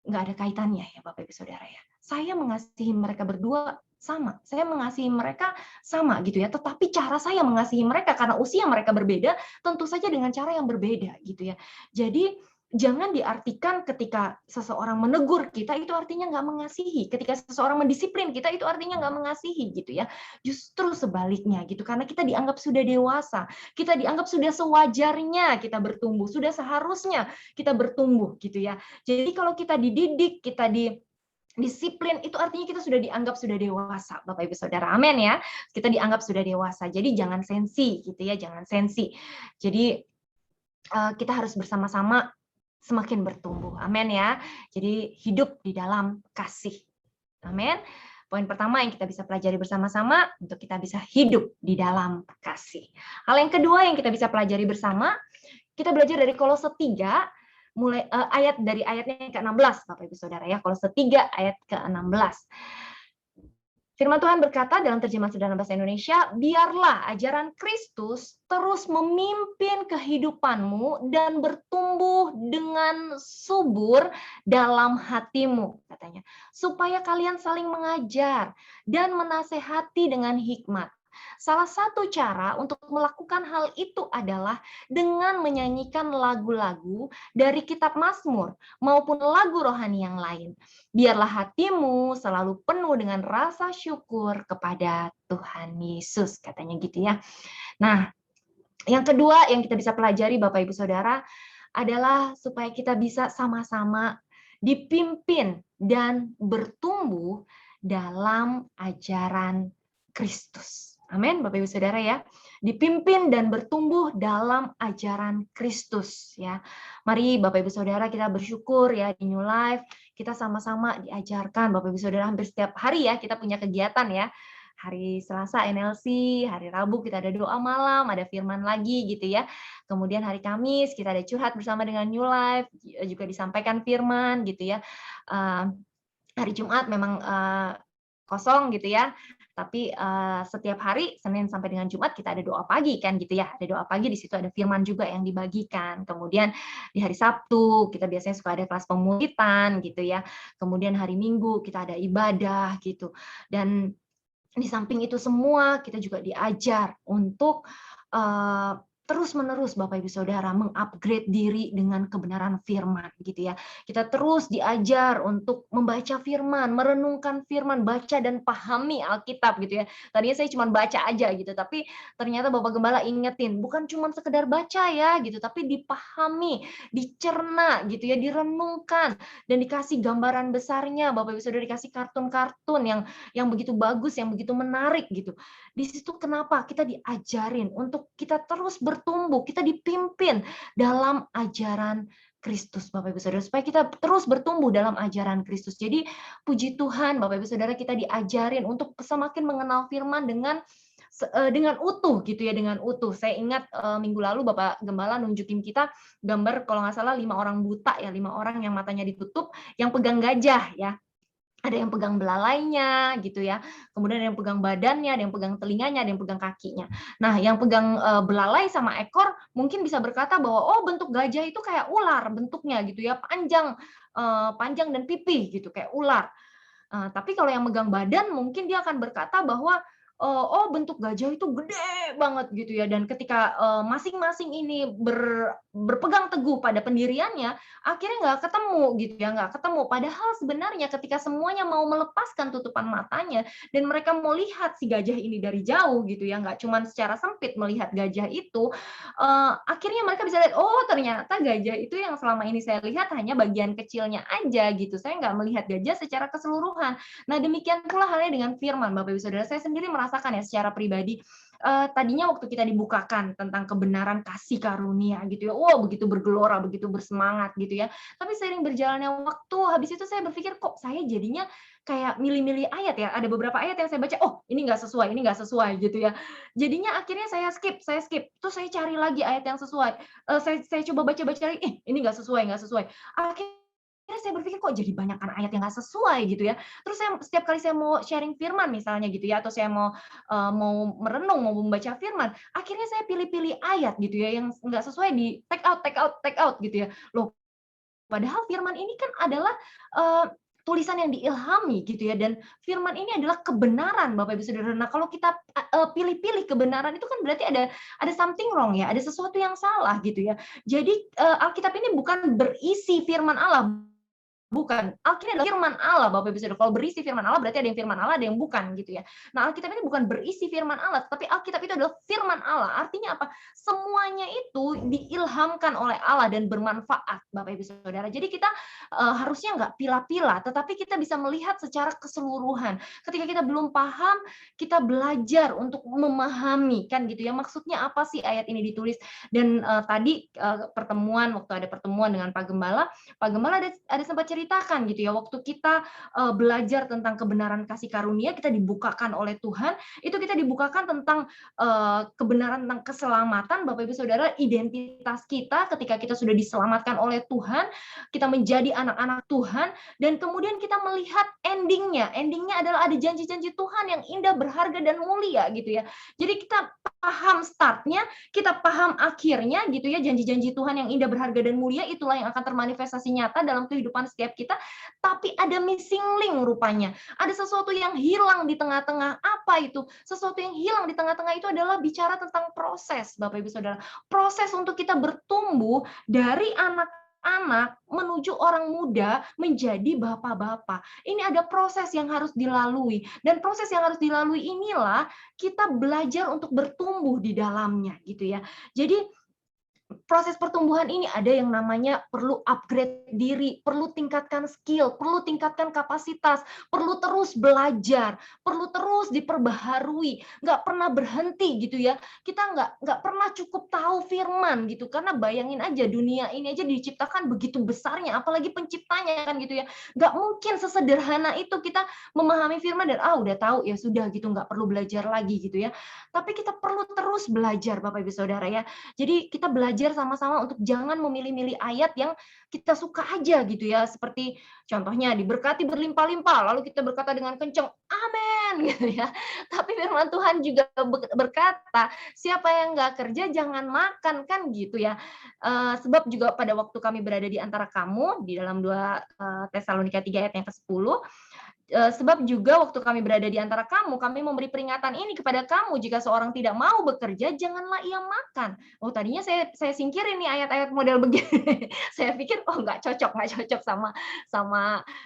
Speaker 1: Nggak ada kaitannya ya Bapak Ibu Saudara ya. Saya mengasihi mereka berdua sama, saya mengasihi mereka sama gitu ya, tetapi cara saya mengasihi mereka karena usia mereka berbeda, tentu saja dengan cara yang berbeda gitu ya. Jadi jangan diartikan ketika seseorang menegur kita itu artinya nggak mengasihi, ketika seseorang mendisiplin kita itu artinya nggak mengasihi gitu ya. Justru sebaliknya gitu, karena kita dianggap sudah dewasa, kita dianggap sudah sewajarnya kita bertumbuh, sudah seharusnya kita bertumbuh gitu ya. Jadi kalau kita dididik, kita disiplin, itu artinya kita sudah dianggap sudah dewasa, Bapak Ibu Saudara. Amin ya. Kita dianggap sudah dewasa. Jadi jangan sensi gitu ya, jangan sensi. Jadi kita harus bersama-sama semakin bertumbuh. Amin ya. Jadi hidup di dalam kasih. Amin. Poin pertama yang kita bisa pelajari bersama-sama untuk kita bisa hidup di dalam kasih. Hal yang kedua yang kita bisa pelajari bersama, kita belajar dari Kolose 3 mulai dari ayatnya yang ke-16 Bapak Ibu Saudara ya. Kolose 3 ayat ke-16. Firman Tuhan berkata dalam terjemahan sederhana bahasa Indonesia, biarlah ajaran Kristus terus memimpin kehidupanmu dan bertumbuh dengan subur dalam hatimu, katanya. Supaya kalian saling mengajar dan menasehati dengan hikmat. Salah satu cara untuk melakukan hal itu adalah dengan menyanyikan lagu-lagu dari kitab Mazmur maupun lagu rohani yang lain. Biarlah hatimu selalu penuh dengan rasa syukur kepada Tuhan Yesus, katanya gitu ya. Nah, yang kedua yang kita bisa pelajari Bapak Ibu Saudara adalah supaya kita bisa sama-sama dipimpin dan bertumbuh dalam ajaran Kristus. Amin, Bapak Ibu Saudara ya. Dipimpin dan bertumbuh dalam ajaran Kristus ya. Mari Bapak Ibu Saudara kita bersyukur ya di New Life kita sama-sama diajarkan Bapak Ibu Saudara hampir setiap hari ya kita punya kegiatan ya. Hari Selasa NLC, hari Rabu kita ada doa malam, ada firman lagi gitu ya. Kemudian hari Kamis kita ada curhat bersama dengan New Life, juga disampaikan firman gitu ya. Hari Jumat memang kosong gitu ya. Tapi setiap hari Senin sampai dengan Jumat kita ada doa pagi kan gitu ya. Ada doa pagi di situ ada firman juga yang dibagikan. Kemudian di hari Sabtu kita biasanya suka ada kelas pemulitan gitu ya. Kemudian hari Minggu kita ada ibadah gitu. Dan di samping itu semua kita juga diajar untuk terus-menerus Bapak Ibu Saudara mengupgrade diri dengan kebenaran firman gitu ya. Kita terus diajar untuk membaca firman, merenungkan firman, baca dan pahami Alkitab gitu ya. Tadinya saya cuma baca aja gitu, tapi ternyata Bapak Gembala ingetin, bukan cuma sekedar baca ya gitu, tapi dipahami, dicerna gitu ya, direnungkan dan dikasih gambaran besarnya. Bapak Ibu Saudara dikasih kartun-kartun yang begitu bagus, yang begitu menarik gitu. Di situ kenapa kita diajarin untuk kita terus bertumbuh, kita dipimpin dalam ajaran Kristus, Bapak Ibu Saudara, supaya kita terus bertumbuh dalam ajaran Kristus. Jadi puji Tuhan, Bapak Ibu Saudara, kita diajarin untuk semakin mengenal firman dengan utuh gitu ya, dengan utuh. Saya ingat minggu lalu Bapak Gembala nunjukin kita gambar kalau nggak salah 5 orang buta ya, 5 orang yang matanya ditutup, yang pegang gajah ya. Ada yang pegang belalainya gitu ya, kemudian ada yang pegang badannya, ada yang pegang telinganya, ada yang pegang kakinya. Nah, yang pegang belalai sama ekor mungkin bisa berkata bahwa oh bentuk gajah itu kayak ular bentuknya gitu ya, panjang dan pipih gitu kayak ular. Tapi kalau yang megang badan mungkin dia akan berkata bahwa, oh bentuk gajah itu gede banget gitu ya, dan ketika, masing-masing ini berpegang teguh pada pendiriannya, akhirnya nggak ketemu gitu ya, nggak ketemu. Padahal sebenarnya ketika semuanya mau melepaskan tutupan matanya dan mereka mau lihat si gajah ini dari jauh gitu ya, nggak cuman secara sempit melihat gajah itu, akhirnya mereka bisa lihat, oh ternyata gajah itu yang selama ini saya lihat hanya bagian kecilnya aja gitu, saya nggak melihat gajah secara keseluruhan. Nah demikian pula halnya dengan firman, Bapak Ibu Saudara, saya sendiri merasakan ya secara pribadi, tadinya waktu kita dibukakan tentang kebenaran kasih karunia gitu ya, wow begitu bergelora, begitu bersemangat gitu ya. Tapi seiring berjalannya waktu, habis itu saya berpikir kok saya jadinya kayak milih-milih ayat ya, ada beberapa ayat yang saya baca, oh ini nggak sesuai gitu ya. Jadinya akhirnya saya skip, terus saya cari lagi ayat yang sesuai, saya coba baca-baca lagi, ini nggak sesuai. Akhirnya saya berpikir kok jadi banyakan ayat yang nggak sesuai gitu ya. Terus setiap kali saya mau sharing firman misalnya gitu ya, atau saya mau merenung, mau membaca firman, akhirnya saya pilih-pilih ayat gitu ya yang nggak sesuai di take out gitu ya. Loh, padahal firman ini kan adalah, tulisan yang diilhami gitu ya, dan firman ini adalah kebenaran Bapak Ibu Saudara. Nah kalau kita, pilih-pilih kebenaran itu kan berarti ada something wrong ya, ada sesuatu yang salah gitu ya. Jadi, Alkitab ini bukan berisi firman Allah, bukan. Alkitab adalah firman Allah, Bapak Ibu Saudara. Kalau berisi firman Allah berarti ada yang firman Allah, ada yang bukan gitu ya. Nah, Alkitab ini bukan berisi firman Allah, tapi Alkitab itu adalah firman Allah. Artinya apa? Semuanya itu diilhamkan oleh Allah dan bermanfaat, Bapak Ibu Saudara. Jadi kita harusnya nggak pilah-pilah, tetapi kita bisa melihat secara keseluruhan. Ketika kita belum paham, kita belajar untuk memahami kan gitu ya. Maksudnya apa sih ayat ini ditulis? Dan tadi waktu ada pertemuan dengan Pak Gembala ada sempat ceritakan gitu ya, waktu kita belajar tentang kebenaran kasih karunia, kita dibukakan oleh Tuhan, itu kita dibukakan tentang kebenaran tentang keselamatan, Bapak Ibu Saudara, identitas kita ketika kita sudah diselamatkan oleh Tuhan, kita menjadi anak-anak Tuhan, dan kemudian kita melihat endingnya adalah ada janji-janji Tuhan yang indah, berharga, dan mulia gitu ya. Jadi kita paham startnya, kita paham akhirnya gitu ya, janji-janji Tuhan yang indah, berharga, dan mulia itulah yang akan termanifestasi nyata dalam kehidupan setiap kita, tapi ada missing link rupanya. Ada sesuatu yang hilang di tengah-tengah. Apa itu? Sesuatu yang hilang di tengah-tengah itu adalah bicara tentang proses, Bapak Ibu Saudara. Proses untuk kita bertumbuh dari anak-anak menuju orang muda menjadi bapak-bapak. Ini ada proses yang harus dilalui, dan proses yang harus dilalui inilah kita belajar untuk bertumbuh di dalamnya gitu ya. Jadi proses pertumbuhan ini ada yang namanya perlu upgrade diri, perlu tingkatkan skill, perlu tingkatkan kapasitas, perlu terus belajar, perlu terus diperbaharui, nggak pernah berhenti gitu ya. Kita nggak pernah cukup tahu firman gitu, karena bayangin aja dunia ini aja diciptakan begitu besarnya, apalagi penciptanya kan gitu ya. Nggak mungkin sesederhana itu kita memahami firman dan udah tahu ya sudah gitu, nggak perlu belajar lagi gitu ya. Tapi kita perlu terus belajar Bapak Ibu Saudara ya. Jadi kita belajar sama-sama untuk jangan memilih-milih ayat yang kita suka aja gitu ya. Seperti contohnya diberkati berlimpah-limpah, lalu kita berkata dengan kencang, amin gitu ya. Tapi firman Tuhan juga berkata, siapa yang nggak kerja jangan makan kan gitu ya. Sebab juga pada waktu kami berada di antara kamu, di dalam 2 Tesalonika 3 ayat yang ke-10, sebab juga waktu kami berada di antara kamu, kami memberi peringatan ini kepada kamu, jika seorang tidak mau bekerja, janganlah ia makan. Oh, tadinya saya singkirin nih ayat-ayat model begini. Saya pikir, oh nggak cocok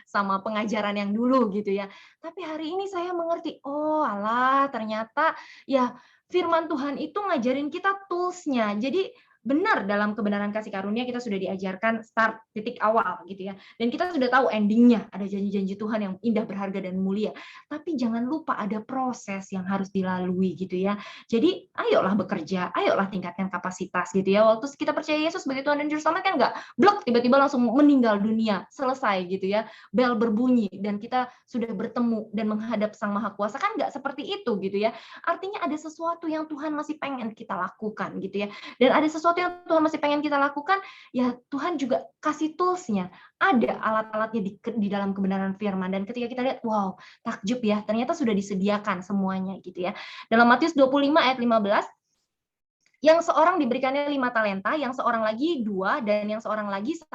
Speaker 1: sama pengajaran yang dulu gitu ya. Tapi hari ini saya mengerti, oh alah ternyata ya firman Tuhan itu ngajarin kita tools-nya. Jadi benar dalam kebenaran kasih karunia kita sudah diajarkan start titik awal gitu ya. Dan kita sudah tahu endingnya ada janji-janji Tuhan yang indah, berharga dan mulia. Tapi jangan lupa ada proses yang harus dilalui gitu ya. Jadi ayolah bekerja, ayolah tingkatkan kapasitas gitu ya. Waktu kita percaya Yesus sebagai Tuhan dan Juru Selamat kan nggak blok tiba-tiba langsung meninggal dunia, selesai gitu ya. Bel berbunyi dan kita sudah bertemu dan menghadap Sang Maha Kuasa, kan nggak seperti itu gitu ya. Artinya ada sesuatu yang Tuhan masih pengen kita lakukan gitu ya. Dan ada sesuatu yang Tuhan masih pengen kita lakukan, ya Tuhan juga kasih tools-nya. Ada alat-alatnya di dalam kebenaran firman. Dan ketika kita lihat, wow, takjub ya, ternyata sudah disediakan semuanya gitu ya. Dalam Matius 25 ayat 15, yang seorang diberikannya 5 talenta, yang seorang lagi 2, dan yang seorang lagi 1.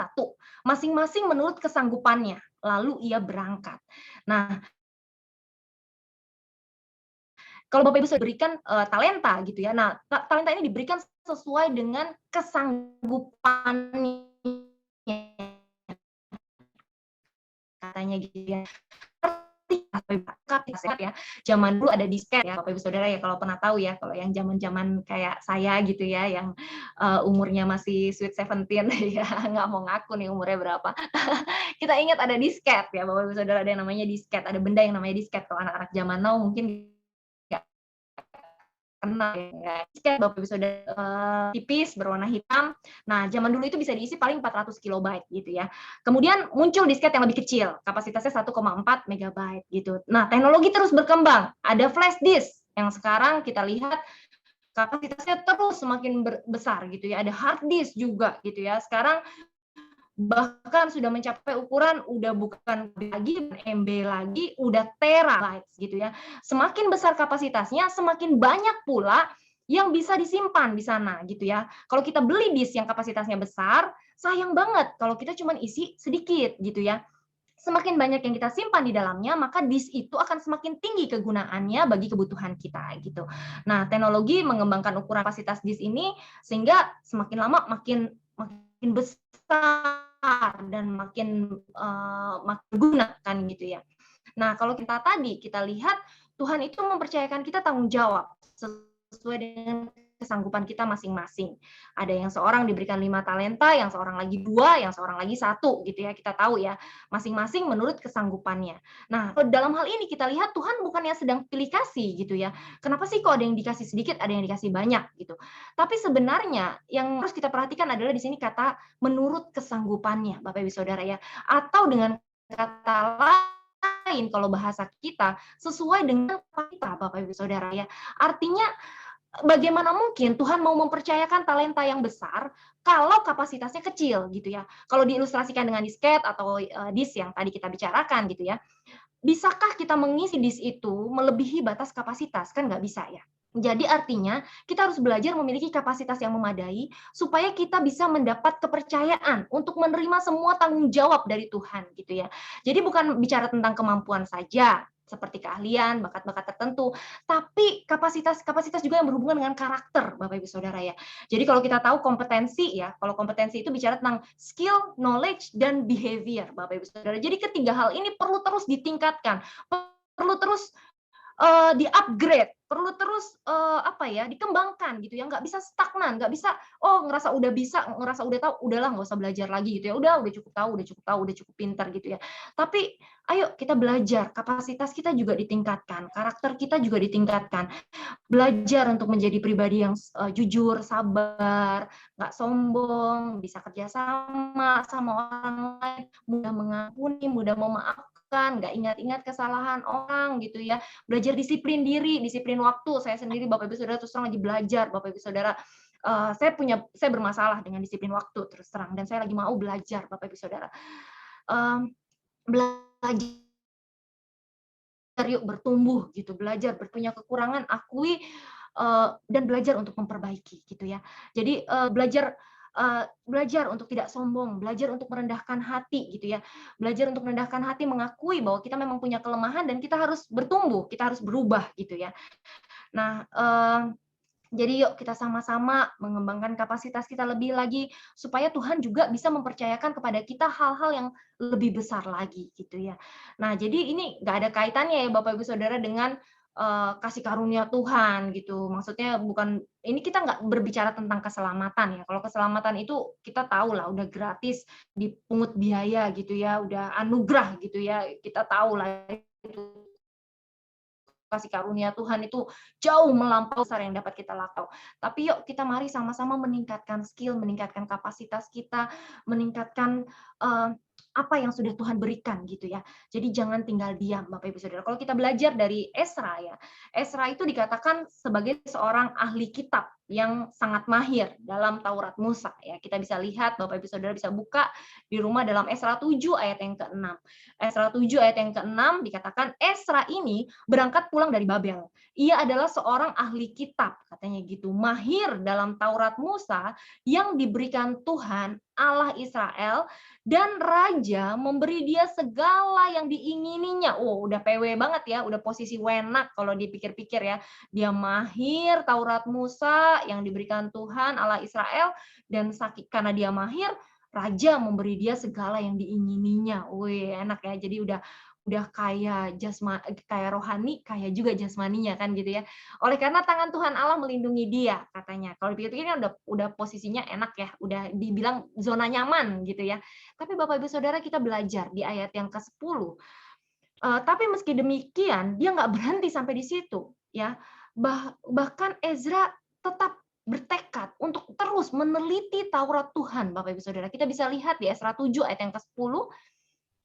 Speaker 1: Masing-masing menurut kesanggupannya. Lalu ia berangkat. Nah, kalau Bapak Ibu sudah berikan talenta gitu ya. Nah, talenta ini diberikan sesuai dengan kesanggupannya katanya gitu ya. Ya. Zaman dulu ada disket ya Bapak Ibu Saudara ya, kalau pernah tahu ya, kalau yang zaman-zaman kayak saya gitu ya, yang umurnya masih sweet 17 ya, nggak mau ngaku nih umurnya berapa. Kita ingat ada disket ya Bapak Ibu Saudara, ada yang namanya disket, ada benda yang namanya disket. Kalau anak-anak zaman now mungkin kenal ya. Disket Bapak Ibu Saudara, tipis berwarna hitam. Nah, zaman dulu itu bisa diisi paling 400 kilobyte gitu ya. Kemudian muncul disket yang lebih kecil, kapasitasnya 1,4 megabyte gitu. Nah, teknologi terus berkembang. Ada flash disk yang sekarang kita lihat kapasitasnya terus semakin besar gitu ya. Ada hard disk juga gitu ya. Sekarang bahkan sudah mencapai ukuran udah bukan lagi MB lagi, udah terabytes gitu ya. Semakin besar kapasitasnya, semakin banyak pula yang bisa disimpan di sana gitu ya. Kalau kita beli disk yang kapasitasnya besar, sayang banget kalau kita cuma isi sedikit gitu ya. Semakin banyak yang kita simpan di dalamnya, maka disk itu akan semakin tinggi kegunaannya bagi kebutuhan kita gitu. Nah, teknologi mengembangkan ukuran kapasitas disk ini sehingga semakin lama makin besar dan makin gunakan gitu ya. Nah, kalau kita lihat Tuhan itu mempercayakan kita tanggung jawab sesuai dengan kesanggupan kita masing-masing. Ada yang seorang diberikan 5 talenta, yang seorang lagi 2, yang seorang lagi 1 gitu ya. Kita tahu ya, masing-masing menurut kesanggupannya. Nah, dalam hal ini kita lihat Tuhan bukannya sedang pilih kasih gitu ya. Kenapa sih kok ada yang dikasih sedikit, ada yang dikasih banyak gitu. Tapi sebenarnya yang harus kita perhatikan adalah di sini kata menurut kesanggupannya, Bapak Ibu Saudara ya. Atau dengan kata lain kalau bahasa kita sesuai dengan kita, Bapak Ibu Saudara ya. Artinya bagaimana mungkin Tuhan mau mempercayakan talenta yang besar kalau kapasitasnya kecil gitu ya. Kalau diilustrasikan dengan disket atau disk yang tadi kita bicarakan gitu ya. Bisakah kita mengisi disk itu melebihi batas kapasitas? Kan nggak bisa ya. Jadi artinya kita harus belajar memiliki kapasitas yang memadai supaya kita bisa mendapat kepercayaan untuk menerima semua tanggung jawab dari Tuhan gitu ya. Jadi bukan bicara tentang kemampuan saja, seperti keahlian, bakat-bakat tertentu, tapi kapasitas juga yang berhubungan dengan karakter, Bapak Ibu Saudara ya. Jadi kalau kita tahu kompetensi ya, kalau kompetensi itu bicara tentang skill, knowledge, dan behavior, Bapak Ibu Saudara. Jadi ketiga hal ini perlu terus ditingkatkan, perlu terus di-upgrade, perlu terus dikembangkan gitu ya, nggak bisa stagnan, nggak bisa ngerasa udah bisa, ngerasa udah tahu, udahlah nggak usah belajar lagi gitu ya, udah cukup tahu, udah cukup pintar gitu ya. Tapi ayo kita belajar, kapasitas kita juga ditingkatkan, karakter kita juga ditingkatkan, belajar untuk menjadi pribadi yang jujur, sabar, nggak sombong, bisa kerjasama sama orang lain, mudah mengampuni, mudah memaafkan, nggak ingat-ingat kesalahan orang gitu ya. Belajar disiplin diri, disiplin waktu. Saya sendiri Bapak Ibu Saudara terus terang lagi belajar, Bapak Ibu Saudara. Saya bermasalah dengan disiplin waktu terus terang, dan saya lagi mau belajar Bapak Ibu Saudara. Belajar yuk bertumbuh gitu, belajar punya kekurangan, akui dan belajar untuk memperbaiki gitu ya. Jadi belajar untuk tidak sombong, belajar untuk merendahkan hati gitu ya. Belajar untuk merendahkan hati, mengakui bahwa kita memang punya kelemahan dan kita harus bertumbuh, kita harus berubah gitu ya. Nah, jadi yuk kita sama-sama mengembangkan kapasitas kita lebih lagi supaya Tuhan juga bisa mempercayakan kepada kita hal-hal yang lebih besar lagi gitu ya. Nah, jadi ini nggak ada kaitannya ya Bapak Ibu Saudara dengan kasih karunia Tuhan gitu. Maksudnya bukan ini kita nggak berbicara tentang keselamatan ya. Kalau keselamatan itu kita tahu lah udah gratis, dipungut biaya gitu ya, udah anugerah gitu ya. Kita tahu lah itu kasih karunia Tuhan itu jauh melampaui besar yang dapat kita lakukan. Tapi yuk kita mari sama-sama meningkatkan skill, meningkatkan kapasitas kita, meningkatkan apa yang sudah Tuhan berikan gitu ya. Jadi jangan tinggal diam Bapak Ibu Saudara. Kalau kita belajar dari Esra ya, Esra itu dikatakan sebagai seorang ahli kitab yang sangat mahir dalam Taurat Musa ya. Kita bisa lihat Bapak Ibu Saudara bisa buka di rumah dalam Esra 7 ayat yang ke-6. Esra 7 ayat yang ke-6 dikatakan Esra ini berangkat pulang dari Babel. Ia adalah seorang ahli kitab katanya gitu, mahir dalam Taurat Musa yang diberikan Tuhan Allah Israel, dan raja memberi dia segala yang diingininya. Oh, udah PW banget ya, udah posisi wenak kalau dipikir-pikir ya. Dia mahir Taurat Musa yang diberikan Tuhan Allah Israel, dan karena dia mahir, raja memberi dia segala yang diingininya. Wih, enak ya. Jadi udah kaya kaya rohani, kaya juga jasmaninya kan gitu ya. Oleh karena tangan Tuhan Allah melindungi dia katanya. Kalau dipikir-pikir kan udah posisinya enak ya, udah dibilang zona nyaman gitu ya. Tapi Bapak Ibu Saudara kita belajar di ayat yang ke-10. Tapi meski demikian dia nggak berhenti sampai di situ ya. Bahkan Ezra tetap bertekad untuk terus meneliti Taurat Tuhan Bapak Ibu Saudara. Kita bisa lihat di Esra 7 ayat yang ke-10.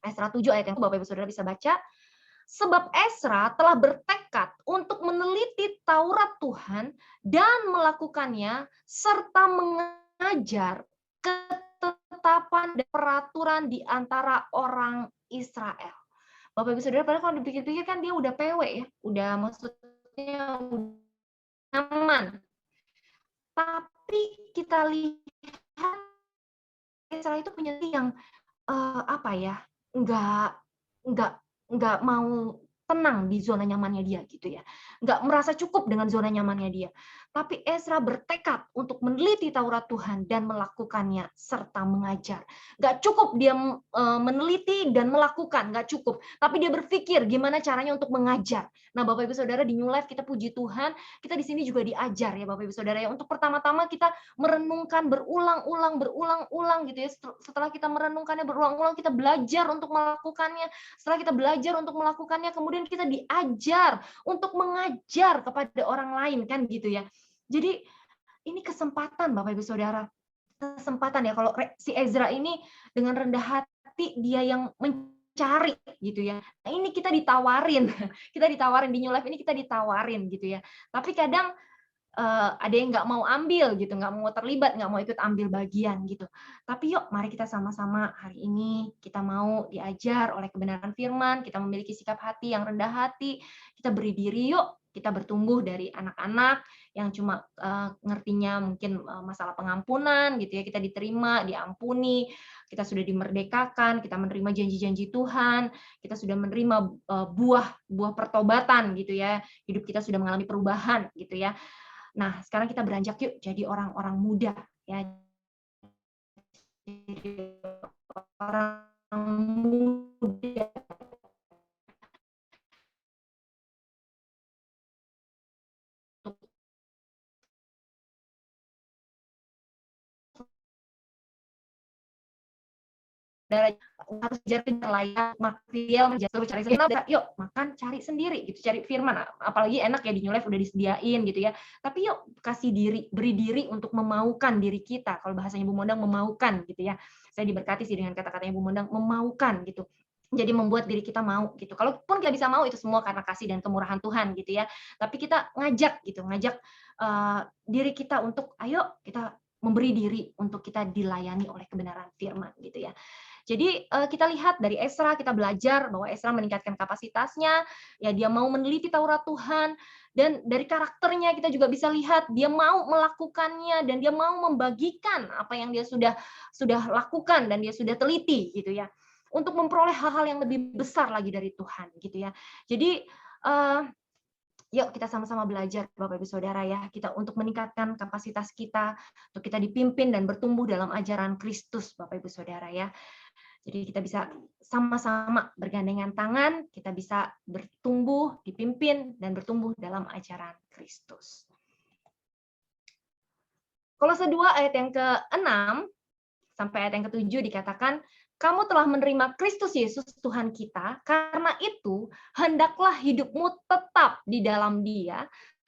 Speaker 1: Esra 7 ayat yang Bapak Ibu Saudara bisa baca. Sebab Esra telah bertekad untuk meneliti Taurat Tuhan dan melakukannya serta mengajar ketetapan dan peraturan di antara orang Israel. Bapak Ibu Saudara, padahal kalau dipikir-pikir kan dia udah PW ya, udah maksudnya udah nyaman. Tapi kita lihat Esra itu punya yang apa ya, nggak nggak nggak mau tenang di zona nyamannya dia gitu ya. Nggak merasa cukup dengan zona nyamannya dia. Tapi Ezra bertekad untuk meneliti Taurat Tuhan dan melakukannya serta mengajar. Nggak cukup dia meneliti dan melakukan, nggak cukup. Tapi dia berpikir gimana caranya untuk mengajar. Nah, Bapak Ibu Saudara di New Life kita puji Tuhan, kita di sini juga diajar ya Bapak Ibu Saudara ya. Untuk pertama-tama kita merenungkan berulang-ulang gitu ya. Setelah kita merenungkannya berulang-ulang, kita belajar untuk melakukannya. Setelah kita belajar untuk melakukannya, kemudian kita diajar untuk mengajar kepada orang lain kan gitu ya. Jadi ini kesempatan Bapak Ibu Saudara. Kesempatan ya kalau si Ezra ini dengan rendah hati dia yang mencari gitu ya. Nah, ini kita ditawarin. Kita ditawarin di New Life ini kita ditawarin gitu ya. Tapi kadang ada yang nggak mau ambil gitu, nggak mau terlibat, nggak mau ikut ambil bagian gitu. Tapi yuk, mari kita sama-sama hari ini kita mau diajar oleh kebenaran firman, kita memiliki sikap hati yang rendah hati, kita beri diri yuk, kita bertumbuh dari anak-anak yang cuma ngertinya mungkin masalah pengampunan gitu ya, kita diterima, diampuni, kita sudah dimerdekakan, kita menerima janji-janji Tuhan, kita sudah menerima buah pertobatan gitu ya, hidup kita sudah mengalami perubahan gitu ya. Nah, sekarang kita beranjak yuk jadi orang-orang muda ya. Jadi orang muda harus kejar layak material terus cari sendiri. Yuk makan cari sendiri gitu, cari firman. Apalagi enak ya di New Life udah disediain gitu ya. Tapi yuk kasih diri, beri diri untuk memaukan diri kita. Kalau bahasanya Bu Mondang memaukan gitu ya. Saya diberkati sih dengan kata-katanya Bu Mondang memaukan gitu. Jadi membuat diri kita mau gitu. Kalaupun kita bisa mau itu semua karena kasih dan kemurahan Tuhan gitu ya. Tapi kita ngajak gitu, ngajak diri kita untuk ayo kita memberi diri untuk kita dilayani oleh kebenaran firman gitu ya. Jadi kita lihat dari Esra, kita belajar bahwa Esra meningkatkan kapasitasnya, ya dia mau meneliti Taurat Tuhan, dan dari karakternya kita juga bisa lihat dia mau melakukannya dan dia mau membagikan apa yang dia sudah lakukan dan dia sudah teliti gitu ya, untuk memperoleh hal-hal yang lebih besar lagi dari Tuhan gitu ya. Jadi yuk kita sama-sama belajar Bapak Ibu Saudara ya, kita untuk meningkatkan kapasitas kita, untuk kita dipimpin dan bertumbuh dalam ajaran Kristus Bapak Ibu Saudara ya. Jadi kita bisa sama-sama bergandengan tangan, kita bisa bertumbuh, dipimpin, dan bertumbuh dalam ajaran Kristus. Kolose 2 ayat yang ke-6 sampai ayat yang ke-7 dikatakan, kamu telah menerima Kristus Yesus Tuhan kita, karena itu hendaklah hidupmu tetap di dalam Dia,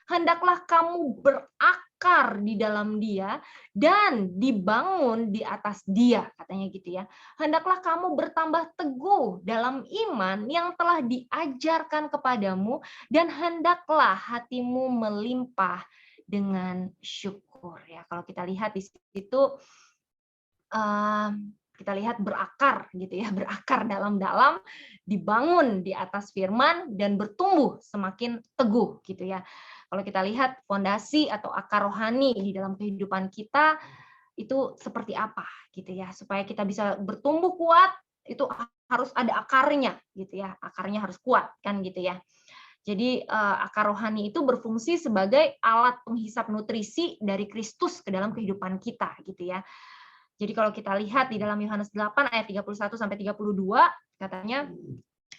Speaker 1: hendaklah kamu berakar di dalam Dia dan dibangun di atas Dia, katanya gitu ya. Hendaklah kamu bertambah teguh dalam iman yang telah diajarkan kepadamu dan hendaklah hatimu melimpah dengan syukur ya. Kalau kita lihat di situ kita lihat berakar gitu ya, berakar dalam-dalam, dibangun di atas firman dan bertumbuh semakin teguh gitu ya. Kalau kita lihat fondasi atau akar rohani di dalam kehidupan kita itu seperti apa gitu ya, supaya kita bisa bertumbuh kuat itu harus ada akarnya gitu ya, akarnya harus kuat kan gitu ya. Jadi akar rohani itu berfungsi sebagai alat penghisap nutrisi dari Kristus ke dalam kehidupan kita gitu ya. Jadi kalau kita lihat di dalam Yohanes 8 ayat 31 sampai 32 katanya,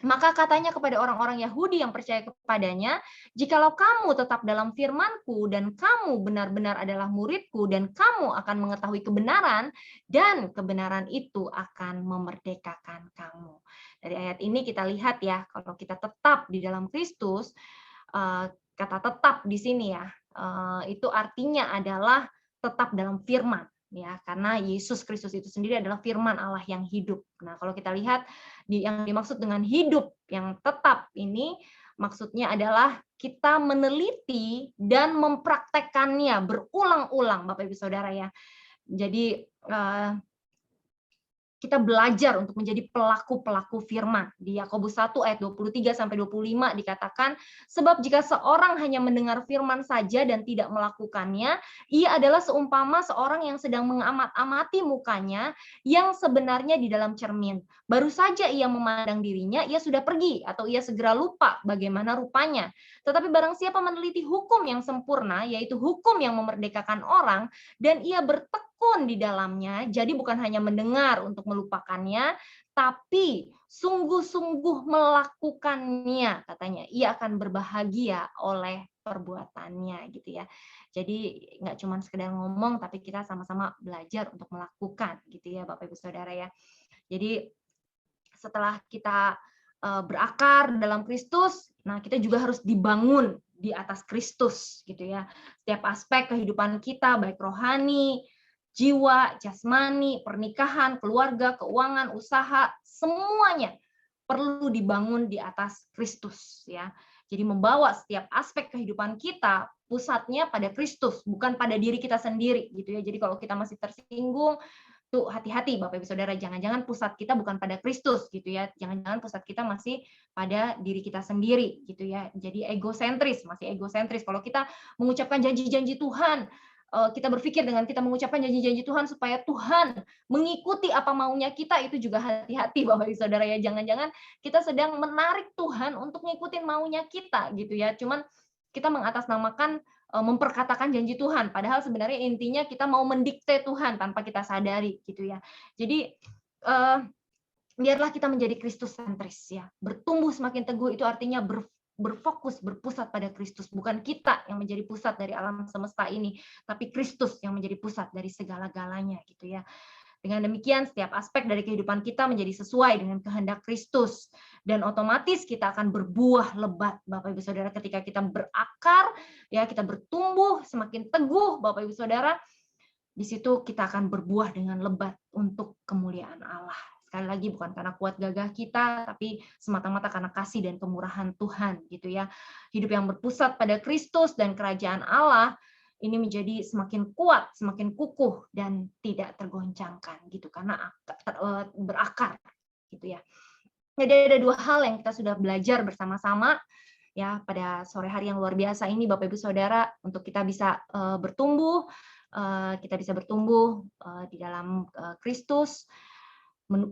Speaker 1: maka katanya kepada orang-orang Yahudi yang percaya kepadanya, jikalau kamu tetap dalam firman-Ku dan kamu benar-benar adalah murid-Ku dan kamu akan mengetahui kebenaran dan kebenaran itu akan memerdekakan kamu. Dari ayat ini kita lihat ya, kalau kita tetap di dalam Kristus, kata tetap di sini ya, itu artinya adalah tetap dalam firman. Ya, karena Yesus Kristus itu sendiri adalah firman Allah yang hidup. Nah, kalau kita lihat yang dimaksud dengan hidup yang tetap ini maksudnya adalah kita meneliti dan mempraktekkannya berulang-ulang, Bapak Ibu Saudara ya. Jadi kita belajar untuk menjadi pelaku-pelaku firman. Di Yakobus 1 ayat 23 sampai 25 dikatakan, sebab jika seorang hanya mendengar firman saja dan tidak melakukannya, ia adalah seumpama seorang yang sedang mengamat-amati mukanya yang sebenarnya di dalam cermin. Baru saja ia memandang dirinya, ia sudah pergi atau ia segera lupa bagaimana rupanya. Tetapi barang siapa meneliti hukum yang sempurna, yaitu hukum yang memerdekakan orang, dan ia bertekun di dalamnya, jadi bukan hanya mendengar untuk melupakannya, tapi sungguh-sungguh melakukannya, katanya. Ia akan berbahagia oleh perbuatannya, gitu ya. Jadi nggak cuma sekedar ngomong, tapi kita sama-sama belajar untuk melakukan, gitu ya, Bapak Ibu Saudara ya. Jadi setelah kita berakar dalam Kristus, nah kita juga harus dibangun di atas Kristus, gitu ya. Setiap aspek kehidupan kita, baik rohani, jiwa, jasmani, pernikahan, keluarga, keuangan, usaha, semuanya perlu dibangun di atas Kristus ya. Jadi membawa setiap aspek kehidupan kita pusatnya pada Kristus, bukan pada diri kita sendiri gitu ya. Jadi kalau kita masih tersinggung, tuh hati-hati Bapak Ibu Saudara, jangan-jangan pusat kita bukan pada Kristus gitu ya. Jangan-jangan pusat kita masih pada diri kita sendiri gitu ya. Jadi egosentris, masih egosentris. Kalau kita mengucapkan janji-janji Tuhan, kita berpikir dengan kita mengucapkan janji-janji Tuhan supaya Tuhan mengikuti apa maunya kita, itu juga hati-hati Bapak Ibu Saudara ya. Jangan-jangan kita sedang menarik Tuhan untuk ngikutin maunya kita gitu ya. Cuman kita mengatasnamakan memperkatakan janji Tuhan, padahal sebenarnya intinya kita mau mendikte Tuhan tanpa kita sadari gitu ya. Jadi biarlah kita menjadi Kristus sentris ya. Bertumbuh semakin teguh itu artinya berfokus, berpusat pada Kristus. Bukan kita yang menjadi pusat dari alam semesta ini, tapi Kristus yang menjadi pusat dari segala-galanya gitu ya. Dengan demikian setiap aspek dari kehidupan kita menjadi sesuai dengan kehendak Kristus dan otomatis kita akan berbuah lebat Bapak Ibu Saudara ketika kita berakar ya, kita bertumbuh semakin teguh Bapak Ibu Saudara. Di situ kita akan berbuah dengan lebat untuk kemuliaan Allah. Sekali lagi bukan karena kuat gagah kita, tapi semata-mata karena kasih dan kemurahan Tuhan gitu ya. Hidup yang berpusat pada Kristus dan kerajaan Allah ini menjadi semakin kuat, semakin kukuh dan tidak tergoncangkan gitu karena berakar gitu ya. Jadi ada dua hal yang kita sudah belajar bersama-sama ya pada sore hari yang luar biasa ini Bapak Ibu Saudara, untuk kita bisa bertumbuh, kita bisa bertumbuh di dalam Kristus,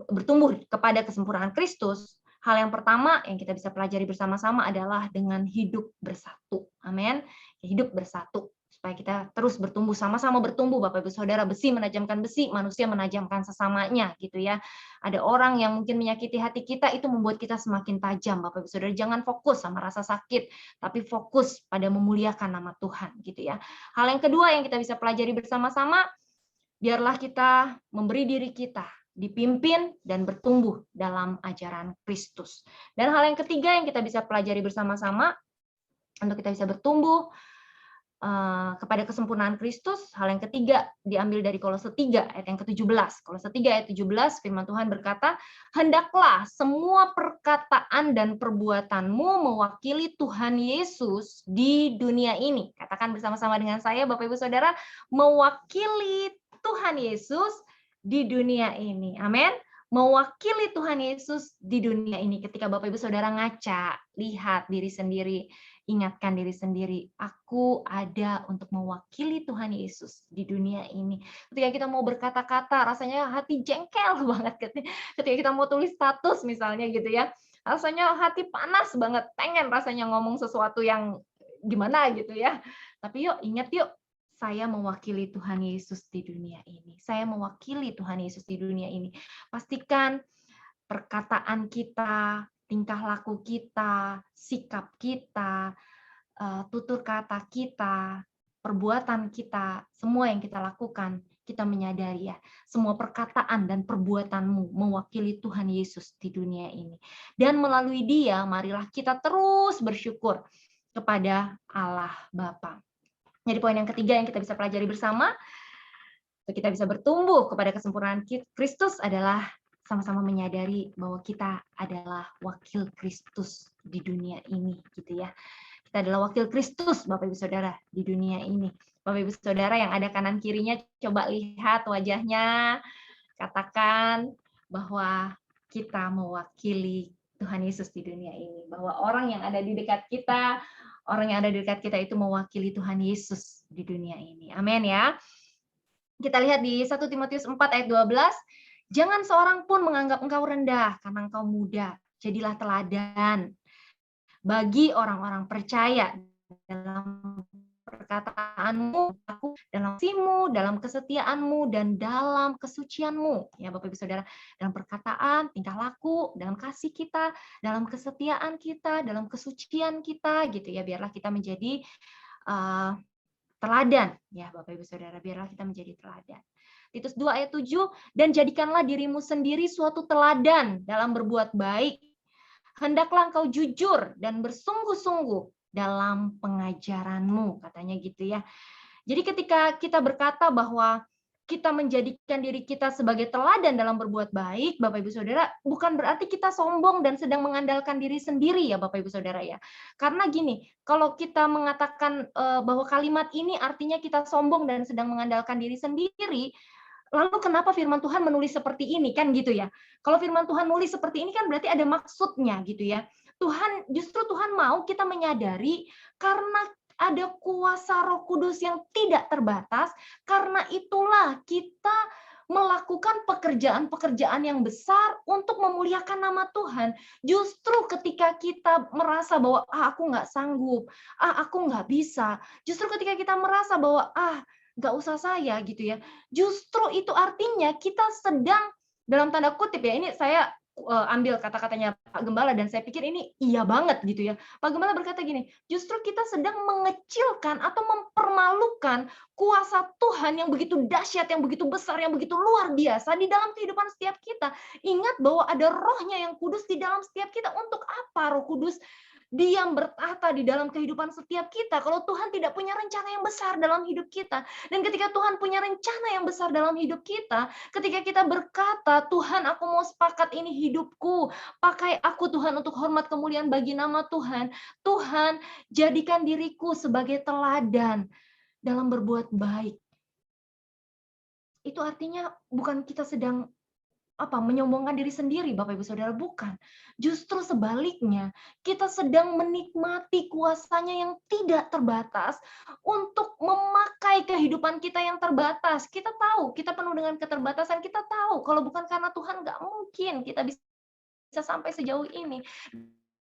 Speaker 1: bertumbuh kepada kesempurnaan Kristus. Hal yang pertama yang kita bisa pelajari bersama-sama adalah dengan hidup bersatu. Amin. Hidup bersatu. supaya kita terus bertumbuh, sama-sama bertumbuh Bapak Ibu Saudara, besi menajamkan besi, manusia menajamkan sesamanya gitu ya. Ada orang yang mungkin menyakiti hati kita, itu membuat kita semakin tajam Bapak Ibu Saudara. Jangan fokus sama rasa sakit, tapi fokus pada memuliakan nama Tuhan gitu ya. Hal yang kedua yang kita bisa pelajari bersama-sama, biarlah kita memberi diri kita dipimpin dan bertumbuh dalam ajaran Kristus. Dan hal yang ketiga yang kita bisa pelajari bersama-sama untuk kita bisa bertumbuh kepada kesempurnaan Kristus, hal yang ketiga diambil dari Kolose 3 ayat yang ke-17. Kolose 3 ayat 17 firman Tuhan berkata, "Hendaklah semua perkataan dan perbuatanmu mewakili Tuhan Yesus di dunia ini." Katakan bersama-sama dengan saya Bapak Ibu Saudara, mewakili Tuhan Yesus di dunia ini. Amin. Mewakili Tuhan Yesus di dunia ini. Ketika Bapak Ibu Saudara ngaca, lihat diri sendiri, ingatkan diri sendiri, aku ada untuk mewakili Tuhan Yesus di dunia ini. Ketika kita mau berkata-kata, rasanya hati jengkel banget. Ketika kita mau tulis status misalnya gitu ya, rasanya hati panas banget, pengen rasanya ngomong sesuatu yang gimana gitu ya. Tapi yuk, ingat yuk, saya mewakili Tuhan Yesus di dunia ini. Saya mewakili Tuhan Yesus di dunia ini. Pastikan perkataan kita, tingkah laku kita, sikap kita, tutur kata kita, perbuatan kita, semua yang kita lakukan, kita menyadari ya, semua perkataan dan perbuatanmu mewakili Tuhan Yesus di dunia ini. Dan melalui Dia, marilah kita terus bersyukur kepada Allah Bapa. Jadi poin yang ketiga yang kita bisa pelajari bersama, untuk kita bisa bertumbuh kepada kesempurnaan Kristus adalah sama-sama menyadari bahwa kita adalah wakil Kristus di dunia ini, gitu ya. Kita adalah wakil Kristus, Bapak Ibu Saudara, di dunia ini. Bapak Ibu Saudara yang ada kanan kirinya, coba lihat wajahnya, katakan bahwa kita mewakili Tuhan Yesus di dunia ini. Bahwa orang yang ada di dekat kita, orang yang ada di dekat kita itu mewakili Tuhan Yesus di dunia ini. Amin ya. Kita lihat di 1 Timotius 4 ayat 12, jangan seorang pun menganggap engkau rendah karena engkau muda. Jadilah teladan bagi orang-orang percaya dalam perkataanmu, dalam simu, dalam kesetiaanmu, dan dalam kesucianmu. Ya Bapak Ibu Saudara, dalam perkataan, tingkah laku, dalam kasih kita, dalam kesetiaan kita, dalam kesucian kita, gitu ya. Biarlah kita menjadi teladan, ya Bapak Ibu Saudara, biarlah kita menjadi teladan. Titus 2 ayat 7, dan jadikanlah dirimu sendiri suatu teladan dalam berbuat baik. Hendaklah engkau jujur dan bersungguh-sungguh dalam pengajaranmu, katanya gitu ya. Jadi ketika kita berkata bahwa kita menjadikan diri kita sebagai teladan dalam berbuat baik, Bapak Ibu Saudara, bukan berarti kita sombong dan sedang mengandalkan diri sendiri ya Bapak Ibu Saudara ya. Karena gini, kalau kita mengatakan bahwa kalimat ini artinya kita sombong dan sedang mengandalkan diri sendiri, lalu kenapa firman Tuhan menulis seperti ini kan gitu ya. Kalau firman Tuhan nulis seperti ini kan berarti ada maksudnya gitu ya. Justru Tuhan mau kita menyadari karena ada kuasa Roh Kudus yang tidak terbatas, karena itulah kita melakukan pekerjaan-pekerjaan yang besar untuk memuliakan nama Tuhan. Justru ketika kita merasa bahwa aku nggak sanggup, aku nggak bisa, justru ketika kita merasa bahwa nggak usah saya gitu ya, justru itu artinya kita sedang, dalam tanda kutip ya, ini saya ambil kata-katanya Pak Gembala dan saya pikir ini iya banget gitu ya. Pak Gembala berkata gini, justru kita sedang mengecilkan atau mempermalukan kuasa Tuhan yang begitu dahsyat, yang begitu besar, yang begitu luar biasa di dalam kehidupan setiap kita. Ingat bahwa ada Rohnya yang kudus di dalam setiap kita. Untuk apa Roh Kudus diam bertahta di dalam kehidupan setiap kita kalau Tuhan tidak punya rencana yang besar dalam hidup kita? Dan ketika Tuhan punya rencana yang besar dalam hidup kita, ketika kita berkata, Tuhan aku mau sepakat ini hidupku, pakai aku Tuhan untuk hormat kemuliaan bagi nama Tuhan. Tuhan jadikan diriku sebagai teladan dalam berbuat baik. Itu artinya bukan kita sedang menyombongkan diri sendiri, Bapak Ibu Saudara, bukan. Justru sebaliknya, kita sedang menikmati kuasanya yang tidak terbatas untuk memakai kehidupan kita yang terbatas. Kita tahu, kita penuh dengan keterbatasan, kita tahu kalau bukan karena Tuhan nggak mungkin kita bisa sampai sejauh ini.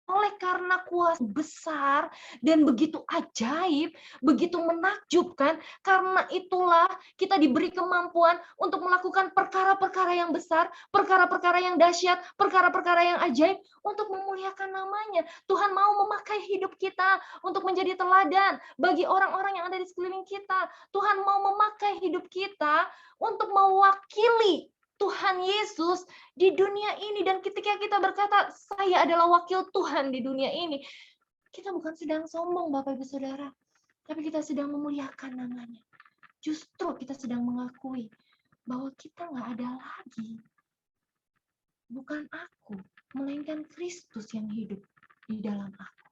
Speaker 1: oleh karena kuasa besar dan begitu ajaib, begitu menakjubkan, karena itulah kita diberi kemampuan untuk melakukan perkara-perkara yang besar, perkara-perkara yang dahsyat, perkara-perkara yang ajaib untuk memuliakan namanya. Tuhan mau memakai hidup kita untuk menjadi teladan bagi orang-orang yang ada di sekeliling kita. Tuhan mau memakai hidup kita untuk mewakili Tuhan Yesus di dunia ini. Dan ketika kita berkata, saya adalah wakil Tuhan di dunia ini, kita bukan sedang sombong, Bapak Ibu Saudara, tapi kita sedang memuliakan namanya. Justru kita sedang mengakui bahwa kita nggak ada lagi. Bukan aku, melainkan Kristus yang hidup di dalam aku.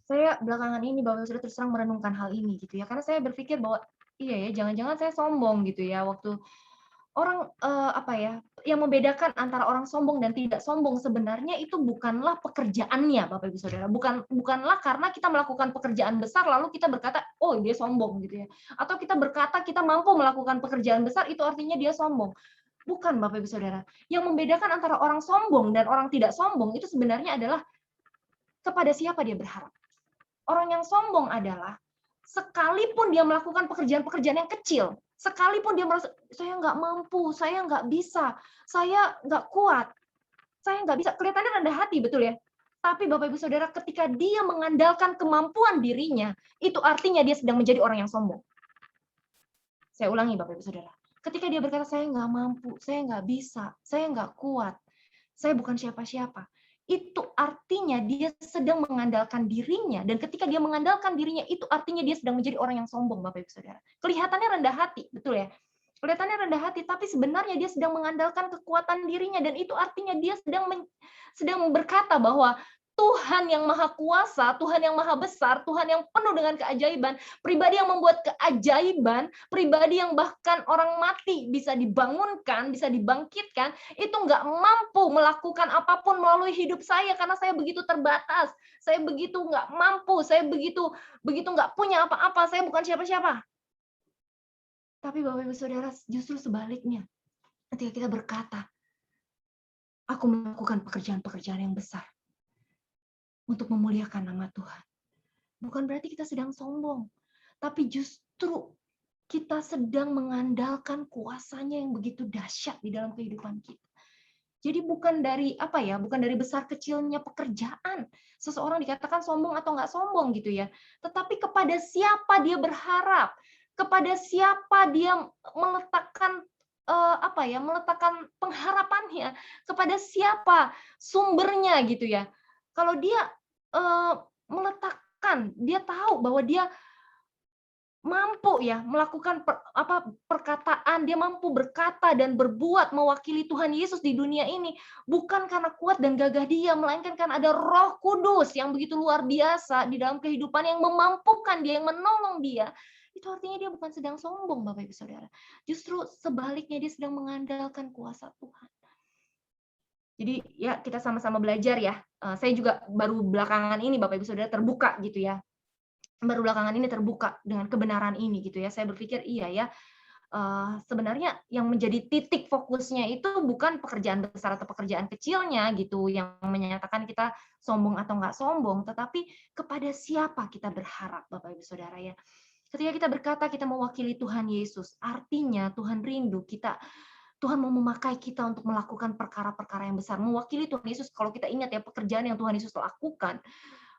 Speaker 1: Saya belakangan ini, Bapak Ibu Saudara, terus terang merenungkan hal ini gitu ya, karena saya berpikir bahwa iya ya, jangan-jangan saya sombong gitu ya, waktu orang yang membedakan antara orang sombong dan tidak sombong sebenarnya itu bukanlah pekerjaannya, Bapak Ibu Saudara. Bukanlah karena kita melakukan pekerjaan besar lalu kita berkata, oh dia sombong gitu ya. Atau kita berkata kita mampu melakukan pekerjaan besar itu artinya dia sombong. Bukan, Bapak Ibu Saudara. Yang membedakan antara orang sombong dan orang tidak sombong itu sebenarnya adalah kepada siapa dia berharap. Orang yang sombong adalah sekalipun dia melakukan pekerjaan-pekerjaan yang kecil, sekalipun dia merasa, saya nggak mampu, saya nggak bisa, saya nggak kuat, saya nggak bisa, kelihatannya rendah hati, betul ya? Tapi Bapak Ibu Saudara, ketika dia mengandalkan kemampuan dirinya, itu artinya dia sedang menjadi orang yang sombong. Saya ulangi Bapak Ibu Saudara. Ketika dia berkata, saya nggak mampu, saya nggak bisa, saya nggak kuat, saya bukan siapa-siapa, itu artinya dia sedang mengandalkan dirinya, dan ketika dia mengandalkan dirinya itu artinya dia sedang menjadi orang yang sombong, Bapak Ibu Saudara. Kelihatannya rendah hati, betul ya? Kelihatannya rendah hati, tapi sebenarnya dia sedang mengandalkan kekuatan dirinya, dan itu artinya dia sedang berkata bahwa Tuhan yang maha kuasa, Tuhan yang maha besar, Tuhan yang penuh dengan keajaiban, pribadi yang membuat keajaiban, pribadi yang bahkan orang mati bisa dibangunkan, bisa dibangkitkan, itu nggak mampu melakukan apapun melalui hidup saya karena saya begitu terbatas, saya begitu nggak mampu, saya begitu nggak punya apa-apa, saya bukan siapa-siapa. Tapi Bapak Ibu Saudara, justru sebaliknya, ketika kita berkata, aku melakukan pekerjaan-pekerjaan yang besar untuk memuliakan nama Tuhan. Bukan berarti kita sedang sombong, tapi justru kita sedang mengandalkan kuasanya yang begitu dahsyat di dalam kehidupan kita. Jadi bukan dari bukan dari besar kecilnya pekerjaan. Seseorang dikatakan sombong atau nggak sombong gitu ya. Tetapi kepada siapa dia berharap, kepada siapa dia meletakkan meletakkan pengharapannya, kepada siapa sumbernya gitu ya. Kalau dia meletakkan, dia tahu bahwa dia mampu ya melakukan perkataan, dia mampu berkata dan berbuat mewakili Tuhan Yesus di dunia ini, bukan karena kuat dan gagah dia, melainkan karena ada Roh Kudus yang begitu luar biasa di dalam kehidupan yang memampukan dia, yang menolong dia. Itu artinya dia bukan sedang sombong, Bapak Ibu Saudara. Justru sebaliknya, dia sedang mengandalkan kuasa Tuhan. Jadi ya kita sama-sama belajar ya. Saya juga baru belakangan ini Bapak Ibu Saudara terbuka gitu ya. Baru belakangan ini terbuka dengan kebenaran ini gitu ya. Saya berpikir iya ya, sebenarnya yang menjadi titik fokusnya itu bukan pekerjaan besar atau pekerjaan kecilnya gitu yang menyatakan kita sombong atau nggak sombong, tetapi kepada siapa kita berharap, Bapak Ibu Saudara ya. Ketika kita berkata kita mewakili Tuhan Yesus, artinya Tuhan rindu Tuhan mau memakai kita untuk melakukan perkara-perkara yang besar. Mewakili Tuhan Yesus, kalau kita ingat ya pekerjaan yang Tuhan Yesus lakukan,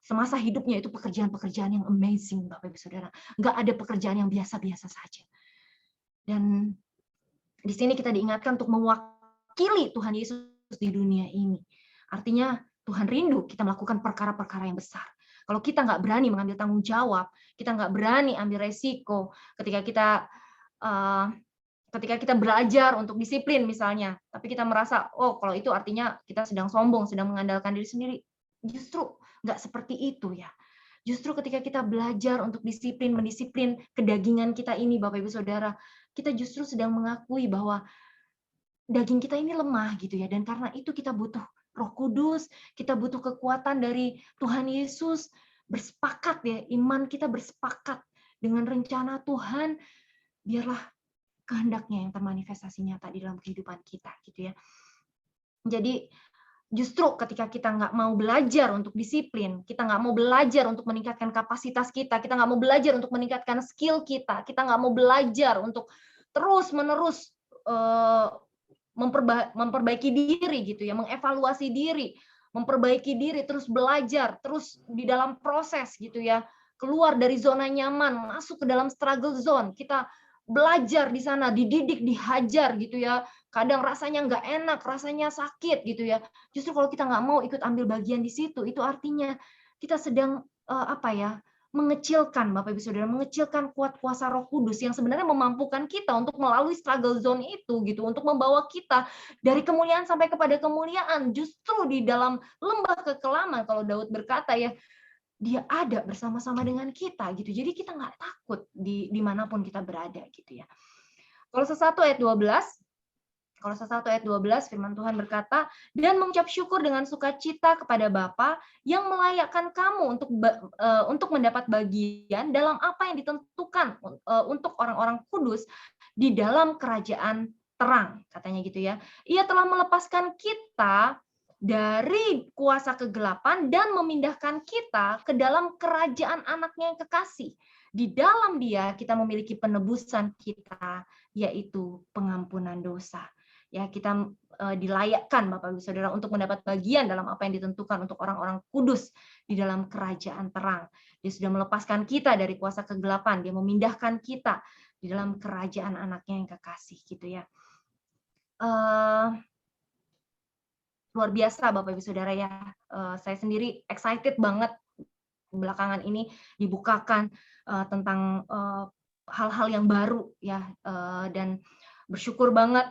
Speaker 1: semasa hidupnya itu pekerjaan-pekerjaan yang amazing, Bapak Ibu Saudara. Nggak ada pekerjaan yang biasa-biasa saja. Dan di sini kita diingatkan untuk mewakili Tuhan Yesus di dunia ini. Artinya Tuhan rindu kita melakukan perkara-perkara yang besar. Kalau kita nggak berani mengambil tanggung jawab, kita nggak berani ambil resiko, ketika kita belajar untuk disiplin misalnya, tapi kita merasa, oh kalau itu artinya kita sedang sombong, sedang mengandalkan diri sendiri. Justru nggak seperti itu ya. Justru ketika kita belajar untuk mendisiplin kedagingan kita ini, Bapak Ibu Saudara, kita justru sedang mengakui bahwa daging kita ini lemah gitu ya, dan karena itu kita butuh Roh Kudus, kita butuh kekuatan dari Tuhan Yesus, bersepakat ya, iman kita bersepakat dengan rencana Tuhan, biarlah kehendaknya yang termanifestasi nyata di dalam kehidupan kita gitu ya. Jadi Justru ketika kita nggak mau belajar untuk disiplin, kita nggak mau belajar untuk meningkatkan kapasitas kita nggak mau belajar untuk meningkatkan skill kita nggak mau belajar untuk terus-menerus memperbaiki diri gitu ya, mengevaluasi diri, memperbaiki diri, terus belajar, terus di dalam proses gitu ya, keluar dari zona nyaman, masuk ke dalam struggle zone. Kita belajar di sana, dididik, dihajar gitu ya. Kadang rasanya nggak enak, rasanya sakit gitu ya. Justru kalau kita nggak mau ikut ambil bagian di situ, itu artinya kita sedang mengecilkan, Bapak Ibu Saudara, mengecilkan kuat kuasa Roh Kudus yang sebenarnya memampukan kita untuk melalui struggle zone itu gitu, untuk membawa kita dari kemuliaan sampai kepada kemuliaan. Justru di dalam lembah kekelaman, kalau Daud berkata ya, dia ada bersama-sama dengan kita gitu. Jadi kita nggak takut dimanapun kita berada gitu ya. Kolose 1 ayat 12 firman Tuhan berkata, dan mengucap syukur dengan sukacita kepada Bapa yang melayakkan kamu untuk mendapat bagian dalam apa yang ditentukan untuk orang-orang kudus di dalam kerajaan terang, katanya gitu ya. Ia telah melepaskan kita dari kuasa kegelapan dan memindahkan kita ke dalam kerajaan anaknya yang kekasih. Di dalam Dia kita memiliki penebusan kita, yaitu pengampunan dosa. Ya, kita dilayakkan Bapak Ibu Saudara untuk mendapat bagian dalam apa yang ditentukan untuk orang-orang kudus di dalam kerajaan terang. Dia sudah melepaskan kita dari kuasa kegelapan, dia memindahkan kita di dalam kerajaan anaknya yang kekasih gitu ya. Luar biasa Bapak Ibu Saudara ya. Saya sendiri excited banget belakangan ini dibukakan tentang hal-hal yang baru ya, dan bersyukur banget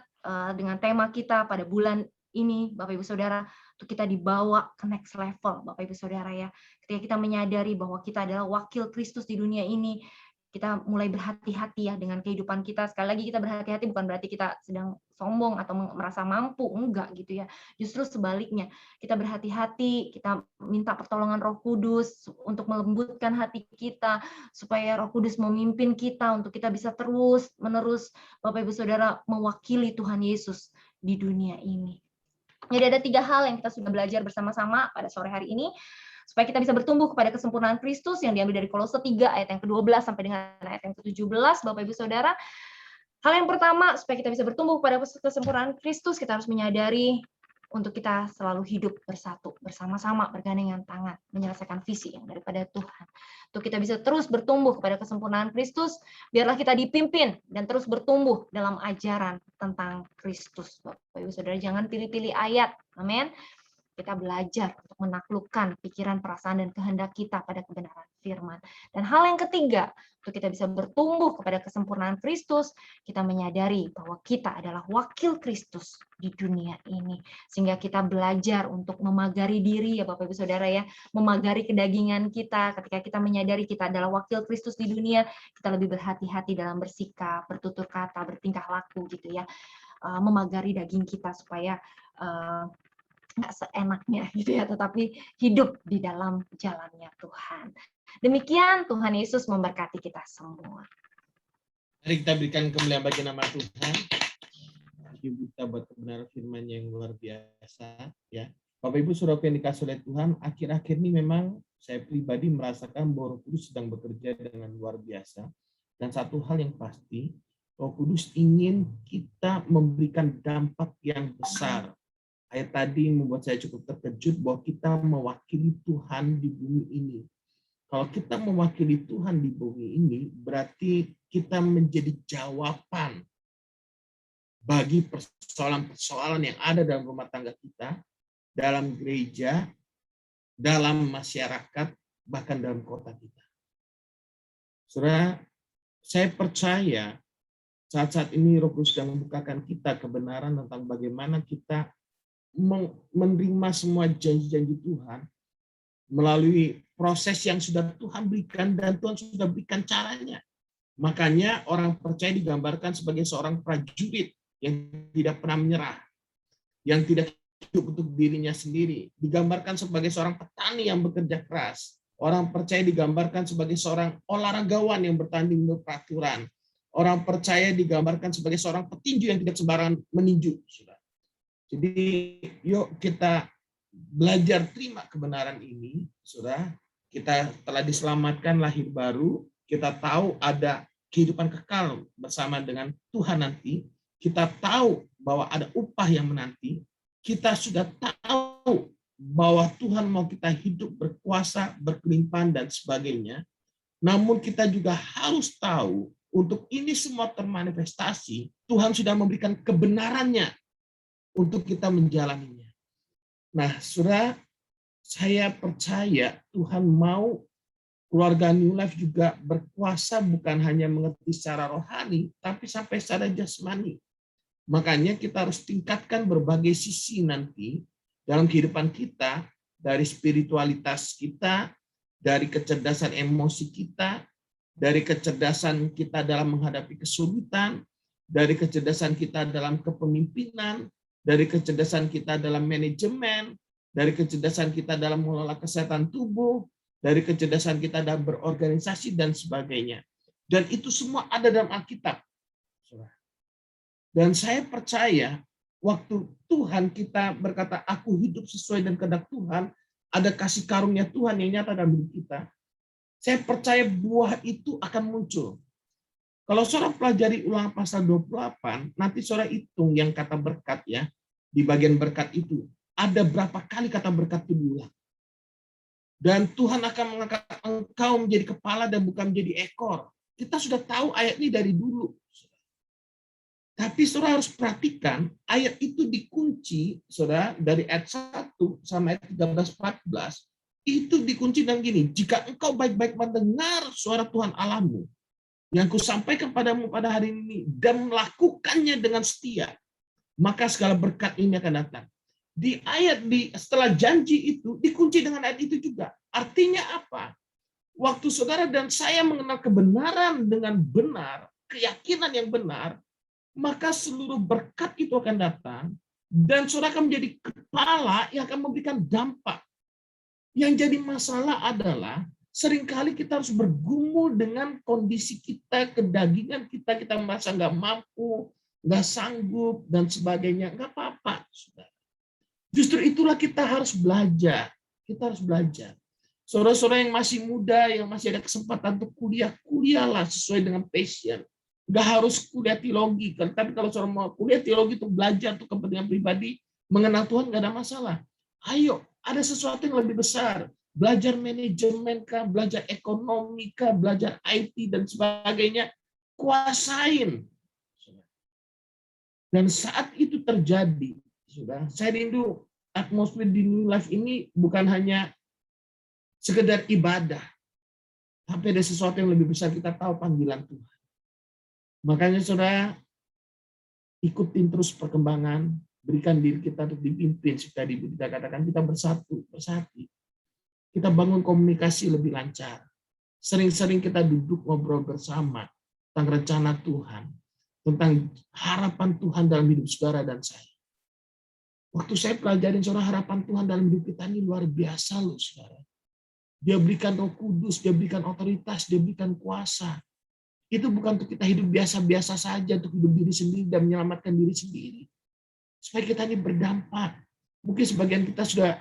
Speaker 1: dengan tema kita pada bulan ini Bapak Ibu Saudara, untuk kita dibawa ke next level Bapak Ibu Saudara ya. Ketika kita menyadari bahwa kita adalah wakil Kristus di dunia ini, kita mulai berhati-hati ya dengan kehidupan kita. Sekali lagi kita berhati-hati bukan berarti kita sedang sombong atau merasa mampu, enggak gitu ya. Justru sebaliknya, kita berhati-hati, kita minta pertolongan Roh Kudus untuk melembutkan hati kita, supaya Roh Kudus memimpin kita untuk kita bisa terus-menerus Bapak Ibu Saudara mewakili Tuhan Yesus di dunia ini. Jadi ada 3 hal yang kita sudah belajar bersama-sama pada sore hari ini, supaya kita bisa bertumbuh kepada kesempurnaan Kristus yang diambil dari Kolose 3 ayat yang ke-12 sampai dengan ayat yang ke-17, Bapak Ibu Saudara. Hal yang pertama, supaya kita bisa bertumbuh kepada kesempurnaan Kristus, kita harus menyadari untuk kita selalu hidup bersatu, bersama-sama, bergandengan tangan, menyelesaikan visi yang daripada Tuhan. Untuk kita bisa terus bertumbuh kepada kesempurnaan Kristus, biarlah kita dipimpin dan terus bertumbuh dalam ajaran tentang Kristus. Bapak Ibu Saudara, jangan pilih-pilih ayat. Amin. Kita belajar untuk menaklukkan pikiran, perasaan, dan kehendak kita pada kebenaran firman. Dan hal yang ketiga, untuk kita bisa bertumbuh kepada kesempurnaan Kristus, kita menyadari bahwa kita adalah wakil Kristus di dunia ini. Sehingga kita belajar untuk memagari diri, ya Bapak Ibu Saudara ya, memagari kedagingan kita. Ketika kita menyadari kita adalah wakil Kristus di dunia, kita lebih berhati-hati dalam bersikap, bertutur kata, bertingkah laku gitu ya. Memagari daging kita supaya nggak seenaknya gitu ya, tetapi hidup di dalam jalannya Tuhan. Demikian, Tuhan Yesus memberkati kita semua.
Speaker 3: Mari kita berikan kemuliaan bagi nama Tuhan. Kita buat kebenaran firman yang luar biasa ya. Bapak Ibu Saudara yang dikasih oleh Tuhan, akhir-akhir ini memang saya pribadi merasakan bahwa Roh Kudus sedang bekerja dengan luar biasa. Dan satu hal yang pasti, Roh Kudus ingin kita memberikan dampak yang besar. Ayat tadi membuat saya cukup terkejut bahwa kita mewakili Tuhan di bumi ini. Kalau kita mewakili Tuhan di bumi ini, berarti kita menjadi jawaban bagi persoalan-persoalan yang ada dalam rumah tangga kita, dalam gereja, dalam masyarakat, bahkan dalam kota kita. Saudara, saya percaya saat-saat ini Roh Kudus sedang membukakan kita kebenaran tentang bagaimana kita menerima semua janji-janji Tuhan melalui proses yang sudah Tuhan berikan dan Tuhan sudah berikan caranya. Makanya orang percaya digambarkan sebagai seorang prajurit yang tidak pernah menyerah, yang tidak hidup untuk dirinya sendiri. Digambarkan sebagai seorang petani yang bekerja keras. Orang percaya digambarkan sebagai seorang olahragawan yang bertanding menurut peraturan. Orang percaya digambarkan sebagai seorang petinju yang tidak sembarangan meninju. Jadi yuk kita belajar terima kebenaran ini, saudara, kita telah diselamatkan lahir baru, kita tahu ada kehidupan kekal bersama dengan Tuhan nanti, kita tahu bahwa ada upah yang menanti, kita sudah tahu bahwa Tuhan mau kita hidup berkuasa, berkelimpahan, dan sebagainya. Namun kita juga harus tahu, untuk ini semua termanifestasi, Tuhan sudah memberikan kebenarannya untuk kita menjalaninya. Nah, saudara, saya percaya Tuhan mau keluarga New Life juga berkuasa bukan hanya mengerti secara rohani, tapi sampai secara jasmani. Makanya kita harus tingkatkan berbagai sisi nanti dalam kehidupan kita, dari spiritualitas kita, dari kecerdasan emosi kita, dari kecerdasan kita dalam menghadapi kesulitan, dari kecerdasan kita dalam kepemimpinan, dari kecerdasan kita dalam manajemen, dari kecerdasan kita dalam mengelola kesehatan tubuh, dari kecerdasan kita dalam berorganisasi, dan sebagainya. Dan itu semua ada dalam Alkitab. Dan saya percaya, waktu Tuhan kita berkata, aku hidup sesuai dengan kehendak Tuhan, ada kasih karunia Tuhan yang nyata dalam hidup kita. Saya percaya buah itu akan muncul. Kalau saudara pelajari Ulangan pasal 28, nanti saudara hitung yang kata berkat ya, di bagian berkat itu, ada berapa kali kata berkat itu diulang. Dan Tuhan akan mengangkat engkau menjadi kepala dan bukan menjadi ekor. Kita sudah tahu ayat ini dari dulu. Tapi saudara harus perhatikan, ayat itu dikunci, saudara, dari ayat 1 sampai ayat 13-14, itu dikunci dengan gini, jika engkau baik-baik mendengar suara Tuhan Allahmu, yang kusampaikan padamu pada hari ini, dan melakukannya dengan setia, maka segala berkat ini akan datang. Di ayat setelah janji itu, dikunci dengan ayat itu juga. Artinya apa? Waktu saudara dan saya mengenal kebenaran dengan benar, keyakinan yang benar, maka seluruh berkat itu akan datang, dan saudara akan menjadi kepala yang akan memberikan dampak. Yang jadi masalah adalah, seringkali kita harus bergumul dengan kondisi kita, kedagingan kita, kita merasa nggak mampu, nggak sanggup, dan sebagainya. Nggak apa-apa, saudara. Justru itulah kita harus belajar. Kita harus belajar. Saudara-saudara yang masih muda, yang masih ada kesempatan untuk kuliah, kuliahlah sesuai dengan passion. Nggak harus kuliah teologi, tapi kalau saudara mau kuliah teologi untuk belajar untuk kepentingan pribadi, mengenal Tuhan nggak ada masalah. Ayo, ada sesuatu yang lebih besar. Belajar manajemen kah, belajar ekonomi kah, belajar IT dan sebagainya, kuasain. Dan saat itu terjadi, sudah, saya rindu atmosfer di New Life ini bukan hanya sekedar ibadah, tapi ada sesuatu yang lebih besar, kita tahu panggilan Tuhan. Makanya saudara, ikutin terus perkembangan, berikan diri kita untuk dipimpin, seperti Ibu kita katakan, kita bersatu. Kita bangun komunikasi lebih lancar. Sering-sering kita duduk ngobrol bersama tentang rencana Tuhan, tentang harapan Tuhan dalam hidup saudara dan saya. Waktu saya pelajarin saudara, harapan Tuhan dalam hidup kita ini luar biasa loh saudara. Dia berikan Roh Kudus, dia berikan otoritas, dia berikan kuasa. Itu bukan untuk kita hidup biasa-biasa saja, untuk hidup diri sendiri dan menyelamatkan diri sendiri. Supaya kita ini berdampak. Mungkin sebagian kita sudah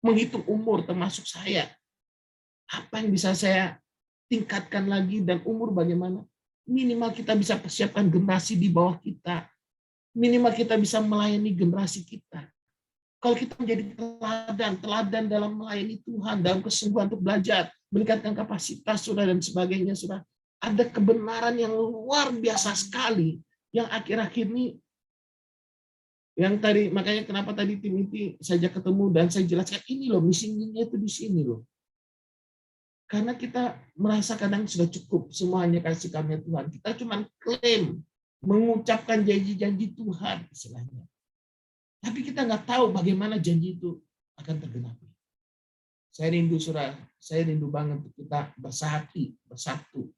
Speaker 3: menghitung umur, termasuk saya. Apa yang bisa saya tingkatkan lagi, dan umur bagaimana? Minimal kita bisa persiapkan generasi di bawah kita. Minimal kita bisa melayani generasi kita. Kalau kita menjadi teladan dalam melayani Tuhan, dalam kesungguhan untuk belajar, meningkatkan kapasitas, saudara, dan sebagainya, saudara. Ada kebenaran yang luar biasa sekali yang akhir-akhir ini, yang tadi, makanya kenapa tadi Timothy saja ketemu dan saya jelaskan, ini loh misinya itu di sini loh. Karena kita merasa kadang sudah cukup, semua hanya kasih karunia Tuhan. Kita cuma klaim, mengucapkan janji-janji Tuhan istilahnya. Tapi kita nggak tahu bagaimana janji itu akan tergenapi. Saya rindu saudara, saya rindu banget untuk kita bersahati, bersatu.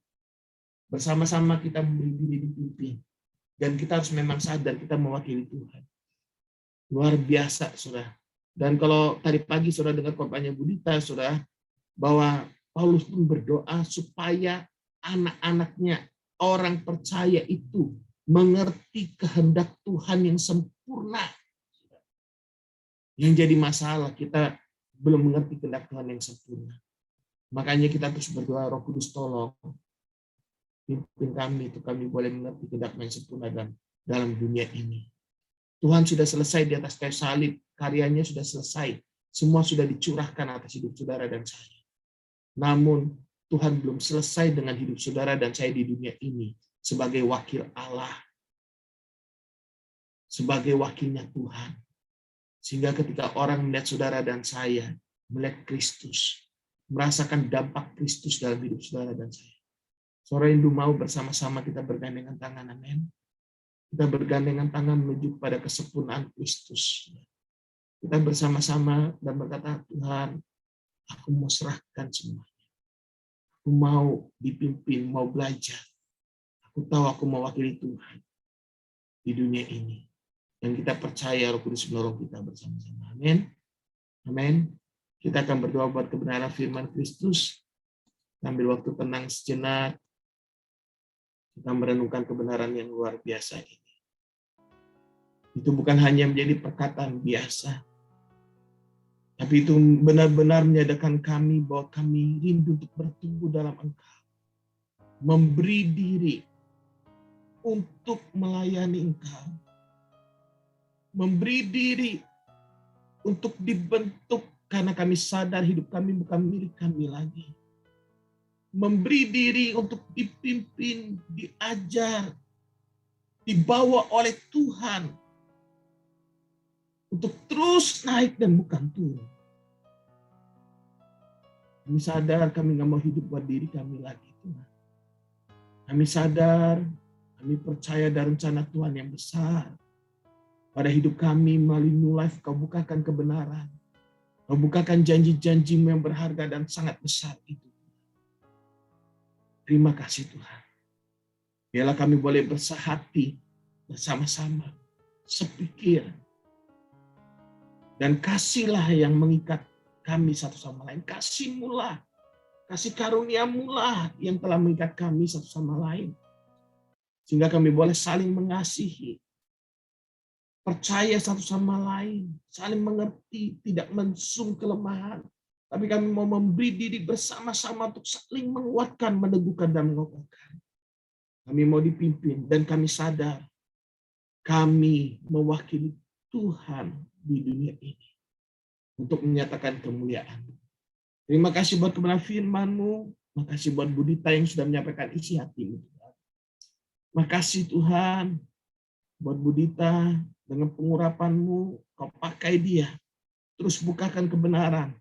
Speaker 3: Bersama-sama kita memberi diri dipimpin. Dan kita harus memang sadar kita mewakili Tuhan. Luar biasa, saudara. Dan kalau tadi pagi saudara dengar khotbahnya Budita, saudara, bahwa Paulus pun berdoa supaya anak-anaknya, orang percaya itu, mengerti kehendak Tuhan yang sempurna. Yang jadi masalah, kita belum mengerti kehendak Tuhan yang sempurna. Makanya kita terus berdoa, Roh Kudus tolong pimpin kami, itu kami boleh mengerti kehendak yang sempurna dan dalam dunia ini. Tuhan sudah selesai di atas kayu salib, karyanya sudah selesai. Semua sudah dicurahkan atas hidup saudara dan saya. Namun Tuhan belum selesai dengan hidup saudara dan saya di dunia ini sebagai wakil Allah. Sebagai wakilnya Tuhan. Sehingga ketika orang melihat saudara dan saya, melihat Kristus, merasakan dampak Kristus dalam hidup saudara dan saya. Saudara rindu mau bersama-sama kita bergandengan tangan, amin. Kita bergandengan tangan menuju pada kesempurnaan Kristus. Kita bersama-sama dan berkata, Tuhan, aku mau serahkan semuanya. Aku mau dipimpin, mau belajar. Aku tahu aku mewakili Tuhan di dunia ini. Dan kita percaya Roh Kudus menolong kita bersama-sama. Amin. Amin. Kita akan berdoa buat kebenaran firman Kristus. Ambil waktu tenang sejenak. Kita merenungkan kebenaran yang luar biasa ini. Itu bukan hanya menjadi perkataan biasa. Tapi itu benar-benar menyadarkan kami bahwa kami rindu untuk bertumbuh dalam Engkau. Memberi diri untuk melayani Engkau. Memberi diri untuk dibentuk karena kami sadar hidup kami bukan milik kami lagi. Memberi diri untuk dipimpin, diajar, dibawa oleh Tuhan untuk terus naik dan bukan turun. Kami sadar kami nggak mau hidup buat diri kami lagi, Tuhan. Kami sadar, kami percaya ada rencana Tuhan yang besar pada hidup kami melalui New Life. Kau bukakan kebenaran. Kau bukakan janji-janji-Mu yang berharga dan sangat besar itu. Terima kasih Tuhan. Biarlah kami boleh bersehati bersama-sama, sepikir. Dan kasihlah yang mengikat kami satu sama lain. Kasih-Mu lah, kasih karunia-Mu lah yang telah mengikat kami satu sama lain. Sehingga kami boleh saling mengasihi. Percaya satu sama lain, saling mengerti, tidak mensum kelemahan. Tapi kami mau memberi diri bersama-sama untuk saling menguatkan, meneguhkan, dan mengokohkan. Kami mau dipimpin, dan kami sadar kami mewakili Tuhan di dunia ini untuk menyatakan kemuliaan. Terima kasih buat kebenaran firman-Mu. Makasih buat Budita yang sudah menyampaikan isi hati-Mu. Makasih Tuhan buat Budita. Dengan pengurapan-Mu, Kau pakai dia. Terus bukakan kebenaran.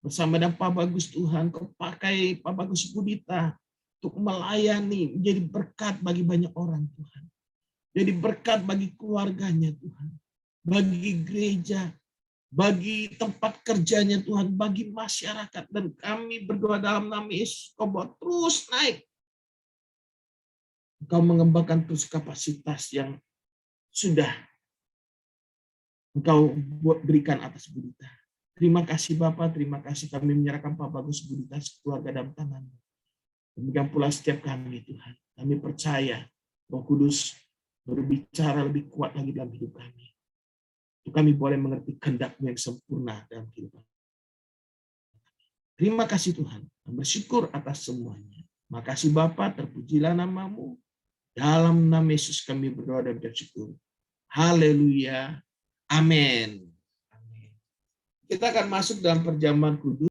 Speaker 3: Bersama dengan Pak Bagus Tuhan, Kau pakai Pak Bagus Budita untuk melayani, menjadi berkat bagi banyak orang Tuhan. Jadi berkat bagi keluarganya Tuhan. Bagi gereja, bagi tempat kerjanya Tuhan, bagi masyarakat. Dan kami berdoa dalam nama Yesus, Kau bawa terus naik. Kau mengembangkan terus kapasitas yang sudah Engkau berikan atas Budita. Terima kasih Bapak, terima kasih kami menyerahkan Pak Bagus Budita keluarga dalam tangan-Mu. Demikian pula setiap kami Tuhan. Kami percaya Roh Kudus berbicara lebih kuat lagi dalam hidup kami. Untuk kami boleh mengerti kehendak-Mu yang sempurna dalam kehidupan. Terima kasih Tuhan. Bersyukur atas semuanya. Makasih Bapa, terpujilah nama-Mu. Dalam nama Yesus kami berdoa dan bersyukur. Haleluya. Amin. Kita akan masuk dalam perjamuan kudus.